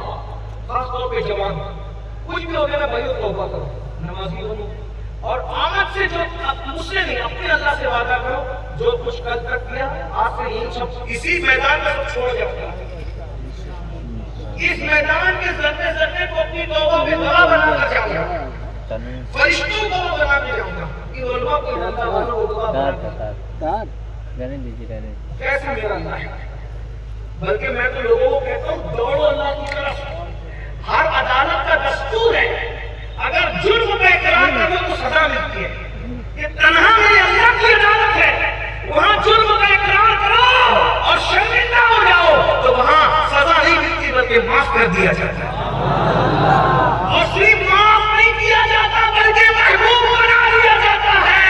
S1: خاص طور پہ جوان کچھ بھی ہو گیا نا بھائیو توبہ کرو, نمازی ہو. اور آمد سے جو مجھ سے نہیں اپنے اللہ سے وعدہ کرو جو کچھ کل تک کیا آج سے یہ سب اسی میدان میں سب چھوڑ جاتا ہے. اس میدان کے ذرے ذرے کو اپنی توبہ میں گواہ بنا کر جاؤں گا, فرشتوں کو بنا کے جاؤں گا. علماء کو اللہ والوں کو کیسے میرا اللہ ہے. بلکہ میں تو لوگوں کو کہتا ہوں دوڑو اللہ کی طرف. ہر عدالت کا دستور ہے اگر جرم کا اقرار کرو تو سزا ملتی ہے. یہ تنہا میرے اللہ کی عدالت ہے, وہاں جرم کا اقرار کرو اور شرمندہ ہو جاؤ تو وہاں سزا نہیں ملتی بلکہ معاف کر دیا جاتا ہے. اور صرف معاف نہیں کیا جاتا بلکہ محبوب بنا دیا جاتا ہے.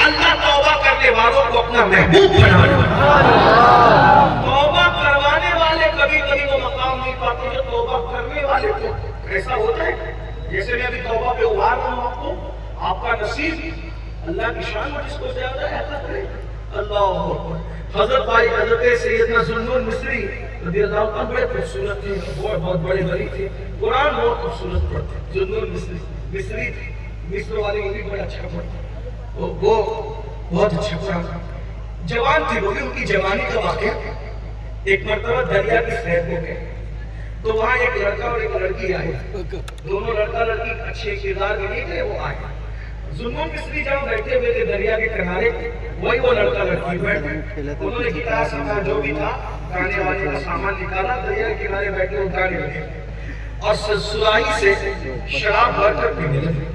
S1: اللہ توبہ کرنے والوں کو اپنا محبوب بنا دیا. توبہ کروانے والے کبھی کبھی وہ مقام نہیں پاتے جو توبہ کرنے والے کو. ایسا ہوتا ہے جیسے میں ابھی توبہ پہ ابھار رہا ہوں آپ کو, آپ کا نصیب اللہ کی شان میں جس کو زیادہ ہے اللہ کرے. اللہ حضرت بھائی حضرت سیدنا ذوالنور مصری رضی اللہ عنہ بڑے خوبصورت تھے, بہت بڑے بڑی تھے, قرآن بہت خوبصورت پڑھتے. ذوالنور مصری مصر والے وہ بھی بڑا اچھا پڑھتے, وہ بہت اچھا پڑھا. جوان تھے وہ بھی, ان کی جوانی کا واقعہ. ایک مرتبہ دریا کی سیر کو گئے تو وہاں ایک لڑکا اور ایک لڑکی آئے. دونوں لڑکا لڑکی اچھے کردار کے لیے تھے, وہ آئے. ذوالنور مصری جہاں بیٹھے ہوئے تھے دریا کے کنارے, وہی وہ لڑکا لڑکی بیٹھے. انہوں نے گٹار سامان جو بھی تھا گانے وانے کا سامان نکالا, دریا کے کنارے بیٹھے وہ گانے لگے اور سراہی سے شراب بھر کر پینے لگے.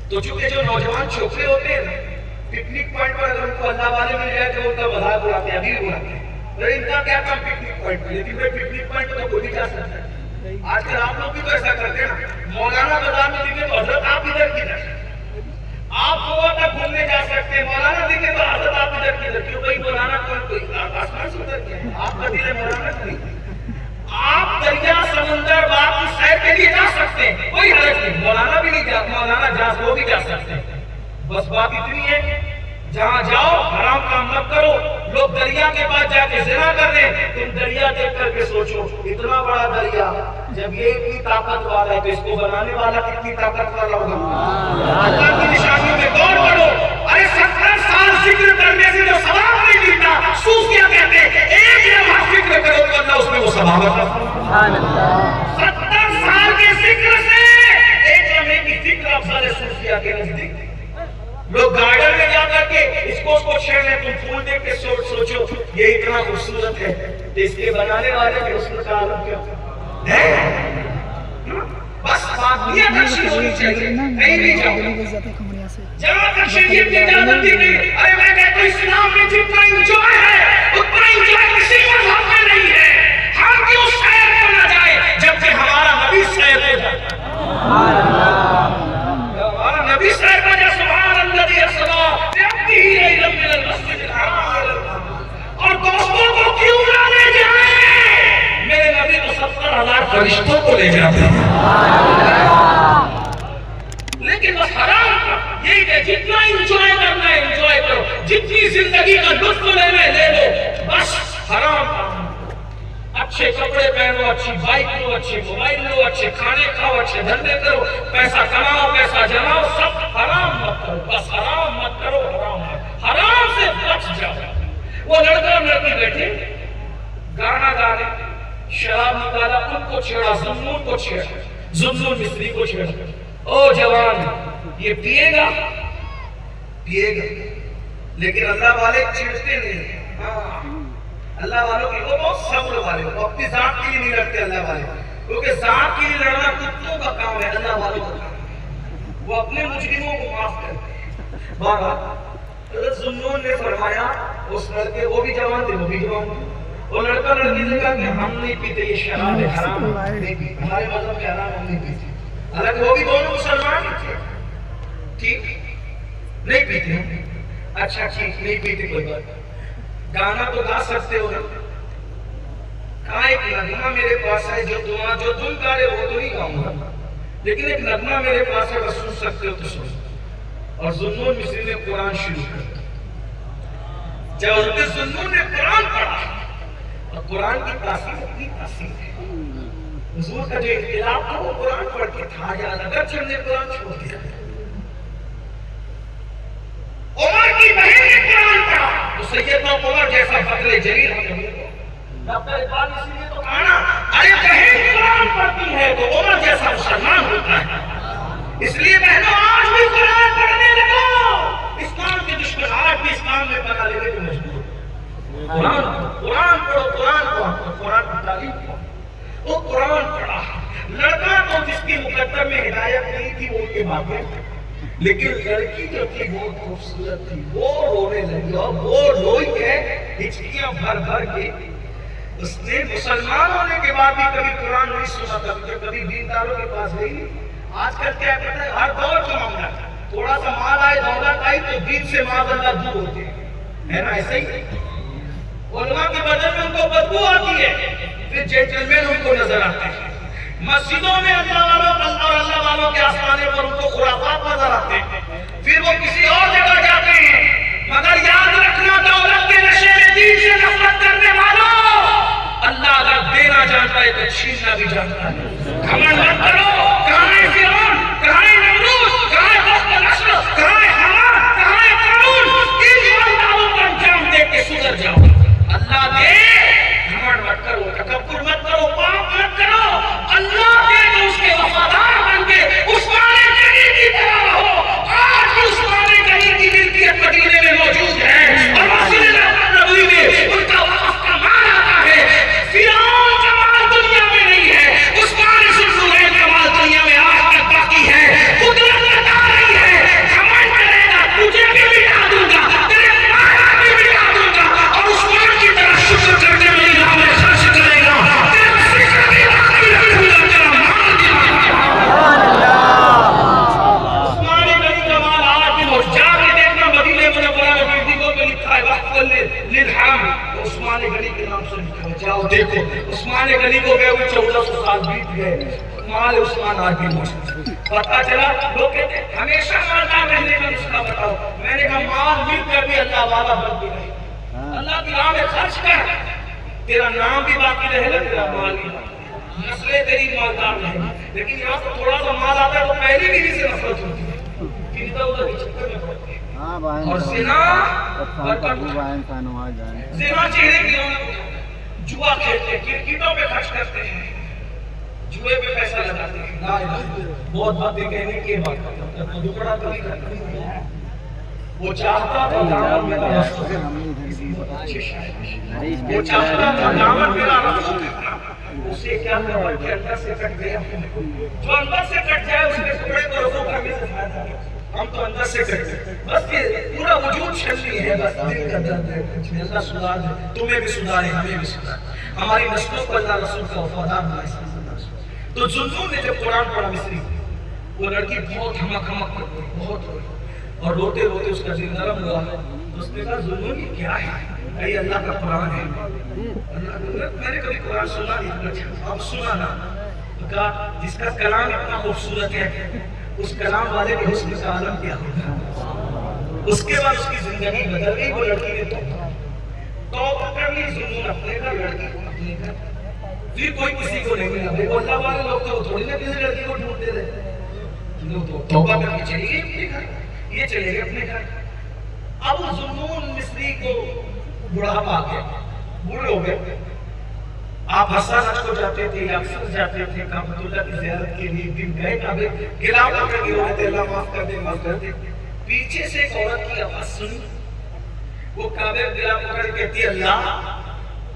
S1: تو چونکہ جو نوجوان چھوکرے ہوتے ہیں پکنک پوائنٹ پر اگر ان کو اللہ والے مل جائے تو ان کا مذاق اڑاتے ہیں, ابھی بھی اڑاتے ہیں. ان کا کیا کام پکنک پوائنٹ پر, لیکن پکنک پوائنٹ پر تو کوئی جا سکتا ہے. آج کل آپ لوگ بھی تو ایسا کرتے ہیں نا, مولانا بازار میں دکھے تو حضرت آپ ادھر کدھر, آپ گوا تک گھومنے جا سکتے ہیں, مولانا دکھے تو حضرت آپ ادھر کدھر. کیوں بھائی مولانا کوئی آسمان سے ادھر کیا ہے, آپ کا دل ہے مولانا کوئی. آپ دریا سمندر باغ کی سیر کے لیے جا سکتے ہیں, کوئی حرج نہیں. مولانا بھی نہیں جا, مولانا جاز وہ بھی جا سکتے ہیں. بس بات اتنی ہے جہاں جاؤ حرام کام مت کرو. لوگ دریا کے پاس جا کے زنا کر رہے ہیں, تم دریا دیکھ کر کے سوچو اتنا بڑا دریا جب یہ اتنی طاقت والا ہے تو اس کو بنانے والا کتنی طاقت والا ہوگا. اللہ کی نشانیوں میں دور بڑھو. ارے 70 سال ذکر کرنے سے جو ثواب نہیں ملتا, صوفیہ کہتے ہیں ایک لمحہ فکر کرو تو اللہ اس میں وہ ثواب عطا فرمائے. 70 سال کے ذکر سے ایک لمحے کی فکر افضل ہے صوفیہ کے نزدیک. لوگ گارڈن میں جا کر کے اس کو چھیڑ لیں, تم پھول دیکھ کے سوچو یہ اتنا خوبصورت ہے تو اس کے بنانے والے کے حسن کا عالم کیا ہے. بس بات نیت اچھی ہونی چاہیے. کہیں نہیں جاؤں جہاں تک شریعت کی اجازت دی گئی. ارے میں کہتا ہوں اسلام میں جتنا انجوائے ہے اتنا انجوائے کسی مذہب میں نہیں ہے. ہم کیوں سیر کو نہ جائیں جبکہ ہمارا نبی سیر کو جائے. ہمارا نبی سیر کو جائے. سبحان الذی اسریٰ بعبدہ لیلا من المسجد الحرام الی المسجد. اور دوستوں کو کیوں نہ لے جائیں؟ میرے نبی تو 70,000 فرشتوں کو لے جاتے ہیں. لیکن بس حرام کا یہی کہ جتنا انجوائے کرنا ہے انجوائے کرو, جتنی زندگی کا لطف لینا ہے لے لو, بس حرام کا. اچھے کپڑے پہنو, اچھی بائک لو, اچھے موبائل لو, اچھے کھانے کھاؤ, اچھے دھندے کرو, پیسہ کماؤ, پیسہ جماؤ, سب حرام مت کرو. بس حرام مت کرو, حرام مت, حرام سے بچ جاؤ. وہ لڑکا اور لڑکی بیٹھے گانا گا رہے, شراب نکالا, ان کو چھیڑا, زنون کو چھیڑا, زنون مصری کو چھیڑا. او جوان یہ پیے گا لیکن اللہ والے چھیڑتے نہیں. اللہ والوں کی وہ بہت صبر والے, وہ اپنی ذات کے لیے نہیں لڑتے اللہ والے, کیونکہ ذات کے لیے لڑنا کتوں کا کام ہے, اللہ والوں کا کام. وہ اپنے مجرموں کو معاف کرتے. حضرت ذوالنون نے فرمایا اس لڑکے, وہ بھی جوان تھے, وہ بھی جوان تھے, وہ لڑکا لڑکی نے کہا کہ ہم نہیں پیتے, یہ شراب ہے, حرام نہیں پیتے, ہمارے مذہب میں حرام ہم نہیں پیتے. حالانکہ وہ بھی دونوں مسلمان تھے. ٹھیک نہیں پیتے, اچھا ٹھیک نہیں پیتے, کوئی بات. گانا تو گا سکتے ہو نا. کہاں ایک نغمہ میرے پاس ہے جو تم گا رہے وہ تو نہیں گاؤں گا, لیکن ایک نغمہ میرے پاس ہے, بس سن سکتے ہو تو سن. اور ذوالنون مصری نے قرآن شروع کر. جب حضرت ذوالنون نے قرآن پڑھا, اور قرآن کی تاثیر اپنی تاثیر ہے. حضور کا جو انقلاب تھا وہ قرآن پڑھ کے تھا, یاد اگرچہ ہم نے قرآن چھوڑ دیا. عمر کی بہن نے قرآن پڑھا تو سیدنا عمر جیسا فخر جلیل ڈاکٹر اقبال اسی لیے تو کہا نا, ارے بہن قرآن پڑھتی ہے تو عمر جیسا مسلمان ہوتا ہے. اس لیے بہنوں آج بھی قرآن پڑھنے لگو. اسلام کے دشمن آج بھی اسلام میں بنا لینے کو مجبور. قرآن پڑھو, قرآن کی تعلیم کرو. وہ قرآن پڑھا. لڑکا تو جس کی مقدر میں ہدایت نہیں تھی وہ کے باقی, لیکن لڑکی جو تھی وہ خوبصورت تھی, وہ رونے لگی, اور وہ روئی ہے ہچکیاں بھر بھر کے. اس نے مسلمان ہونے کے بعد بھی کبھی قرآن نہیں سنا تھا, کبھی دینداروں کے پاس گئی. آج کل کیا پتہ ہے, ہر دور کا معاملہ, تھوڑا سا مال آئے, دولت آئی تو دین سے معاذ اللہ دور ہوتے ہیں نا. ایسا ہی علماء کے بدن میں ان کو بدبو آتی ہے, پھر جنٹلمین ان کو نظر آتے ہیں. مسجدوں میں اللہ والوں کے آستانے پر ان کو خرافات نظر آتے ہیں, پھر وہ کسی اور جگہ جاتے ہیں. مگر یاد رکھنا, دولت کے نشے میں دین سے نفرت کرنے والوں, اللہ اگر دینا جانتا ہے تو چھیننا بھی جانتا ہے. گھمنڈ مت کرو. کہاں ہے فرعون, کہاں ہے نمرود, کہاں ہے وقت نصر, کہاں ہے حمان, کہاں ہے قارون. ان ایمانداروں کا انجام دیکھ کے سدھر جاؤ. اللہ دے, گھمنڈ مت کرو, تکبر مت کرو, پاپ مت کرو. اللہ دے تو اس کے وفادار بن کے عثمان غنی کی طرح رہو. آج بھی عثمان غنی کی ملکیت مدینے میں موجود ہے, اور مسجد نبوی میں ان کا وقف کا مال آتا ہے. فرعون کا مال دنیا میں نہیں ہے, عثمان ذوالنورین کا مال دنیا میں آج تک باقی ہے. قدرت بتا رہی ہے, گھمنڈ کرے گا تجھے بھی مٹا دوں گا, تیرے مالا بھی مٹا دوں گا, اور عثمان کی طرح شکر کرنے والی راہ میں خرچ کرے گا. عثمان غنی کے نام سے لکھا ہے, جاؤ دیکھو. عثمان غنی کو گئے ہوئے 1400 سال بیت گئے, مال عثمان آج بھی موجود. پتا چلا لوگ کہتے ہیں ہمیشہ مالدار رہنے کا نسخہ بتاؤ. میں نے کہا مال مل کر بھی اللہ والا بن کے رہے. اللہ کی راہ میں خرچ کر, تیرا نام بھی باقی رہے گا, تیرا مال بھی باقی, نسلیں تیری مالدار رہیں گی. لیکن یہاں سے تھوڑا سا مال آتا ہے تو پہلی بیوی سے نفرت ہوتی ہے, پھر ادھر ادھر کے چکر میں پڑتے ہیں. اور زنا چہرے کی رونق, جوا کھیلتے ہیں, کرکٹوں پہ خرچ کرتے ہیں, جوئے پہ پیسہ لگاتے ہیں. بہت باتیں کہنے کی بات کرتا ہے, دکڑا کبھی کرتا ہے. وہ چاہتا تھا دامن میرا رسول, وہ چاہتا تھا دامن میرا رسول, اسے کیا خبر کہ اندر سے کٹ گیا؟ جو اندر سے کٹ جائے اس کے ٹکڑے کو رفو کرنے سے فائدہ نہیں۔ ہم تو اندر سے کٹ گئے، بس یہ پورا وجود چھلنی ہے، بس دل کا درد ہے۔ اللہ سدھار دے، تمہیں بھی سدھارے، ہمیں بھی سدھارے، ہماری نسلوں کو اللہ رسول کا وفادار بنائے۔ تو ذوالنون نے جب قرآن پڑھا مصری، وہ لڑکی بہت ہمک ہمک کرتی، بہت روئی، اور روتے روتے اس کا دل نرم ہوا۔ اس نے کہا ذوالنون یہ کیا ہے؟ یہ اللہ کا قرآن ہے۔ میں نے کبھی قرآن سنا نہیں، اب سنا نا، تو کہا جس کا کلام اتنا خوبصورت ہے اس کلام والے کے حسن کا عالم کیا ہوگا۔ اس کے بعد اس کی زندگی بدل گئی۔ وہ لڑکی نے توبہ کر لی، ذوالنون اپنے گھر، لڑکی کو اپنے گھر، پھر کوئی کسی کو نہیں ملا۔ وہ اللہ والے لوگ تو تھوڑی نہ کسی لڑکی کو ڈھونڈتے رہے، توبہ کر کے چلی گئی اپنے گھر، یہ چلے گئے اپنے گھر۔ اب ذوالنون مصری کو بڑھاپا آ گیا، بوڑھے ہو گئے۔ آپ حسن حج کو جاتے تھے، اکثر جاتے تھے کعبۃ اللہ کی زیارت کے لیے۔ ایک دن گئے کعبے، گلا پکڑ کے رو رہے تھے، اللہ معاف کر دے، معاف کر دے۔ پیچھے سے ایک عورت کی آواز سنی، وہ کعبے میں گلا پکڑ کے کہتی ہے اللہ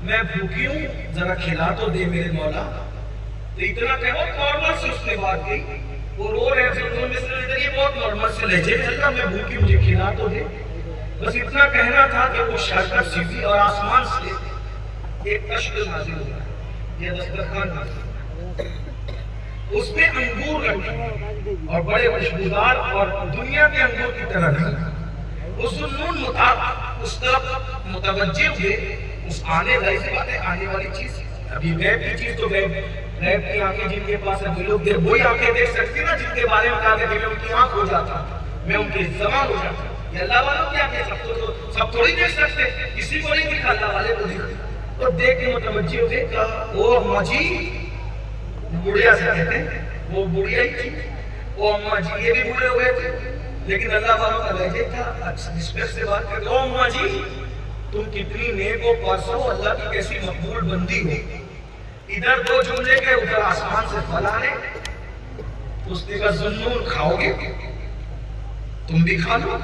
S1: میں بھوکی ہوں، ذرا کھلا تو دے میرے مولا۔ تو اتنا کہ وہ نارمل سے اس نے بات کی، وہ رو رہے ہیں ذوالنون مصری نے، یہ بہت نارمل سے لہجے میں، اللہ میں بھوکی، مجھے کھلا تو دے۔ بس اتنا کہنا تھا کہ وہ شرکت سیدھی اور آسمان سے ایک تشکل نازل ہوا، یہ دسترخوان نازل، اس میں انگور رکھے اور بڑے خوشبودار اور دنیا کے انگور کی طرح نہیں۔ اس ذوالنون اس طرف متوجہ ہوئے، اس آنے والی سے بات ہے، آنے والی چیز، ابھی غیب کی چیز تو غیب کی آنکھیں جن کے پاس ہے، لوگ وہی آنکھیں دیکھ سکتے نا جن کے بارے میں کہا کہ میں ان کی آنکھ ہو جاتا، میں ان کے زبان ہو جاتا۔ یہ اللہ والوں کیا کہ سب تھوڑی دیکھ سکتے، کسی کو نہیں دکھا، اللہ والے کو دکھا۔ تو دیکھ کے متوجہ ہوئے، کہا او اماں جی، بڑھیا سے کہتے ہیں، وہ بڑھیا ہی تھی، او اماں جی، یہ بھی بڑھے ہوئے تھے، لیکن اللہ والوں کا لہجہ تھا، رسپیکٹ سے بات کرتے، او اماں جی تم کتنی نیک ہو، پرسو اللہ کی کیسی مقبول بندی ہو۔ ادھر دو جملے کے، ادھر آسمان سے پھل آنے۔ اس نے کہا ذوالنون کھاؤ گے؟ تم بھی کھا لو۔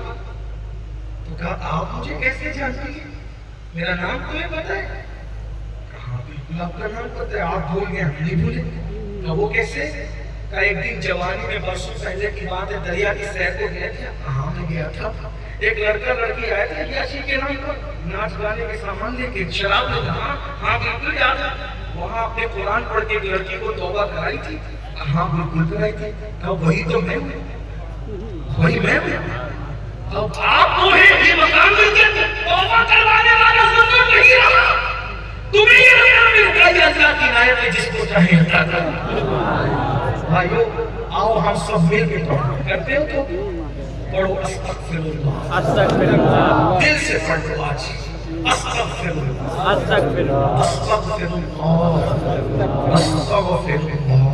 S1: تو کہا آپ مجھے کیسے جانتی ہیں؟ میرا نام تمہیں پتہ ہے؟ کہا بالکل آپ کا نام پتہ ہے، آپ بھول گئے، ہم نہیں بھولے۔ کہا وہ کیسے؟ کہا ایک دن جوانی میں، برسوں پہلے کی بات ہے، دریا کی سیر کو گئے تھے۔ کہاں میں گیا تھا؟ ایک لڑکا لڑکی آئے تھے عیاشی کے نام پر، ناچ گانے کے سامان لے کے، شراب لے کر۔ ہاں بالکل یاد ہے، وہاں اپنے قرآن پڑھ کے ایک لڑکی کو توبہ کرائی تھی۔ ہاں بالکل کرائی تھی۔ کہا وہی تو میں ہوں، وہی میں ہوں۔ اب آپ کو یہ مقام مل کے توبہ کروانے والا ذوالنون نہیں رہا، تمہیں یہ مقام مل گیا، یہ اللہ کی عنایت ہے، جس کو چاہے عطا کرے۔ بھائیو آؤ ہم سب مل کے توبہ کرتے ہو تو پڑھو استغفر اللہ،
S3: استغفر اللہ،
S1: دل سے پڑھو آج استغفر اللہ،
S3: استغفر اللہ،
S1: استغفر اللہ، استغفر اللہ،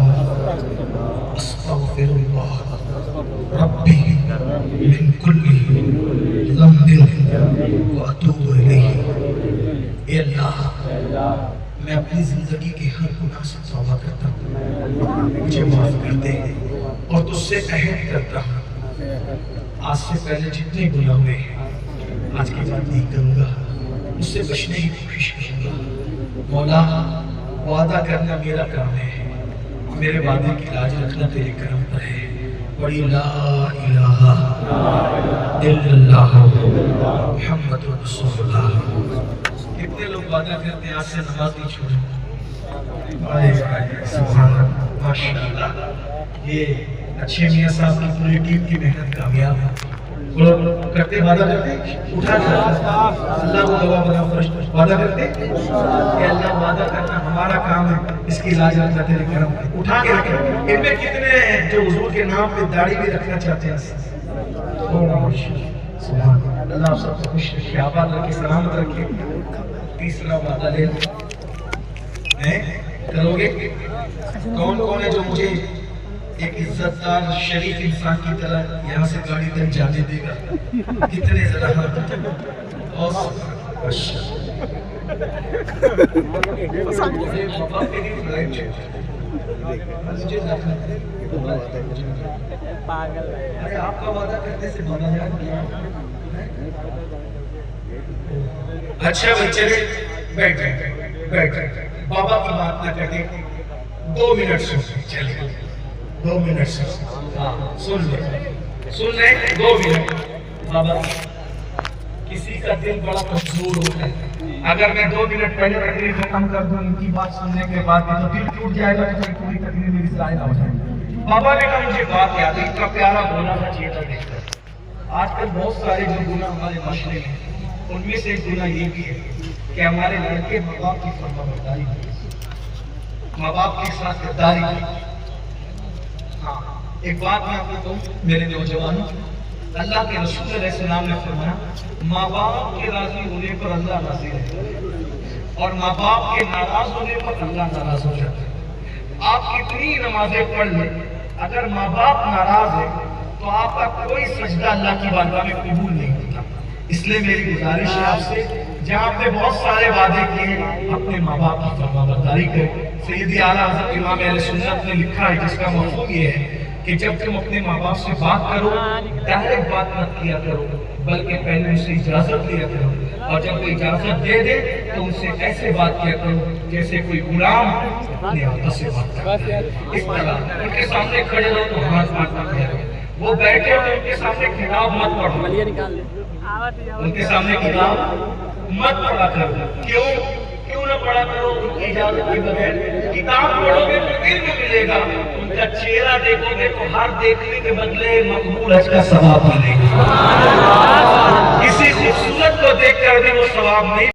S1: استغفر اللہ ربی من کل ذنب واتوب الیہ۔ اے اللہ میں اپنی زندگی کے ہر گناہ سے توبہ کرتا ہوں، مجھے معاف کر دے، اور تجھ سے عہد کرتا ہوں آج سے پہلے جتنے گناہ ہوئے ہیں آج کے بعد نہیں کروں گا، اس سے بچنے کی کوشش کروں گا۔ مولا وعدہ کرنا میرا کام ہے، میرے وعدے کی لاج رکھنا تیرے کرم پر ہے۔ بڑی لا الہ الا اللہ محمد رسول اللہ۔ کتنے لوگ وعدہ کرتے ہیں آج سے نماز نہیں چھوڑیں؟ سبحان اللہ، ماشاءاللہ، یہ اچھے میاں صاحب کی پوری ٹیم کی محنت کامیاب ہے۔ کرتے وعدہ کرتے اٹھا اللہ کو گواہ بنا فرشت وعدہ کرتے کہ اللہ وعدہ کرنا ہمارا کام ہے، اس کی لاج رکھنا تیرے کرم ہے، اٹھا کے رکھیں۔ ان میں کتنے ہیں جو حضور کے نام پہ داڑھی بھی رکھنا چاہتے ہیں؟ سبحان اللہ، آپ سب کو خوش رکھے، آباد رکھے، سلامت رکھے۔ تیسرا وعدہ لے کرو گے؟ کون کون ہے جو مجھے ایک عزت دار شریف انسان کی طرح یہاں سے گاڑی تک جانے دے گا؟ کتنے ذرا ہاتھ اور آپ کا وعدہ کرنے سے بنا جائے۔ اچھا بھائی چلے بیٹھ بابا کی بات نہ کرتے 2 منٹ سن چلے 2 منٹ سن لے 2 منٹ بابا کسی کا دل بڑا مجبور ہوتا ہے اگر میں 2 منٹ پہلے تقریر ختم کر دوں ان کی بات سننے کے بعد تو دل ٹوٹ جائے گا تو پوری تقریر میری ضائع ہو جائے گی بابا نے کہا مجھے بات یاد ہے اتنا پیارا بولا تھا چیتا دیکھ کر آج کل بہت سارے جو گناہ ہمارے معاشرے میں ان میں سے ایک گناہ یہ بھی ہے کہ ہمارے لڑکے ماں باپ کی فرمانبرداری ماں باپ کے ساتھ غداری ہاں ایک بات میں آپ کو کہوں میرے نوجوانوں اللہ کے رسول علیہ السلام نے فرمایا ماں باپ کے راضی ہونے پر اللہ راضی ہے اور ماں باپ کے ناراض ہونے پر اللہ ناراض ہو جاتا ہے آپ کتنی نمازیں پڑھ لیں اگر ماں باپ ناراض ہے تو آپ کا کوئی سجدہ اللہ کی بارگاہ میں قبول نہیں ہوتا اس لیے میری گزارش ہے آپ سے جہاں آپ نے بہت سارے وعدے کیے اپنے ماں باپ کی فرمانبرداری کریں سیدی اعلیٰ حضرت امام اہل سنت نے لکھا ہے جس کا مفہوم یہ ہے کہ جب تم اپنے ماں باپ سے بات کرو ڈائریکٹ بات مت کیا کرو بلکہ پہلے ان سے اجازت لیا کرو اور جب وہ اجازت دے دے تو ان سے ایسے بات کیا کرو جیسے کوئی غلام اپنے آقا سے بات کرتا ہے اس طرح ان کے سامنے کھڑے رہو تو ہاتھ مارتا کرو وہ بیٹھے تو ان کے سامنے کتاب مت پڑھو ان کے سامنے کتاب مت پڑھا کرو کیوں نہ پڑھا کرو ان کی اجازت کے بغیر کتاب پڑھو گے تو علم ملے گا ان کا چہرہ دیکھو گے تو ہر دیکھنے کے بدلے مقبول حج کا ثواب ملے گا کسی خوبصورت کو دیکھ کر بھی وہ ثواب نہیں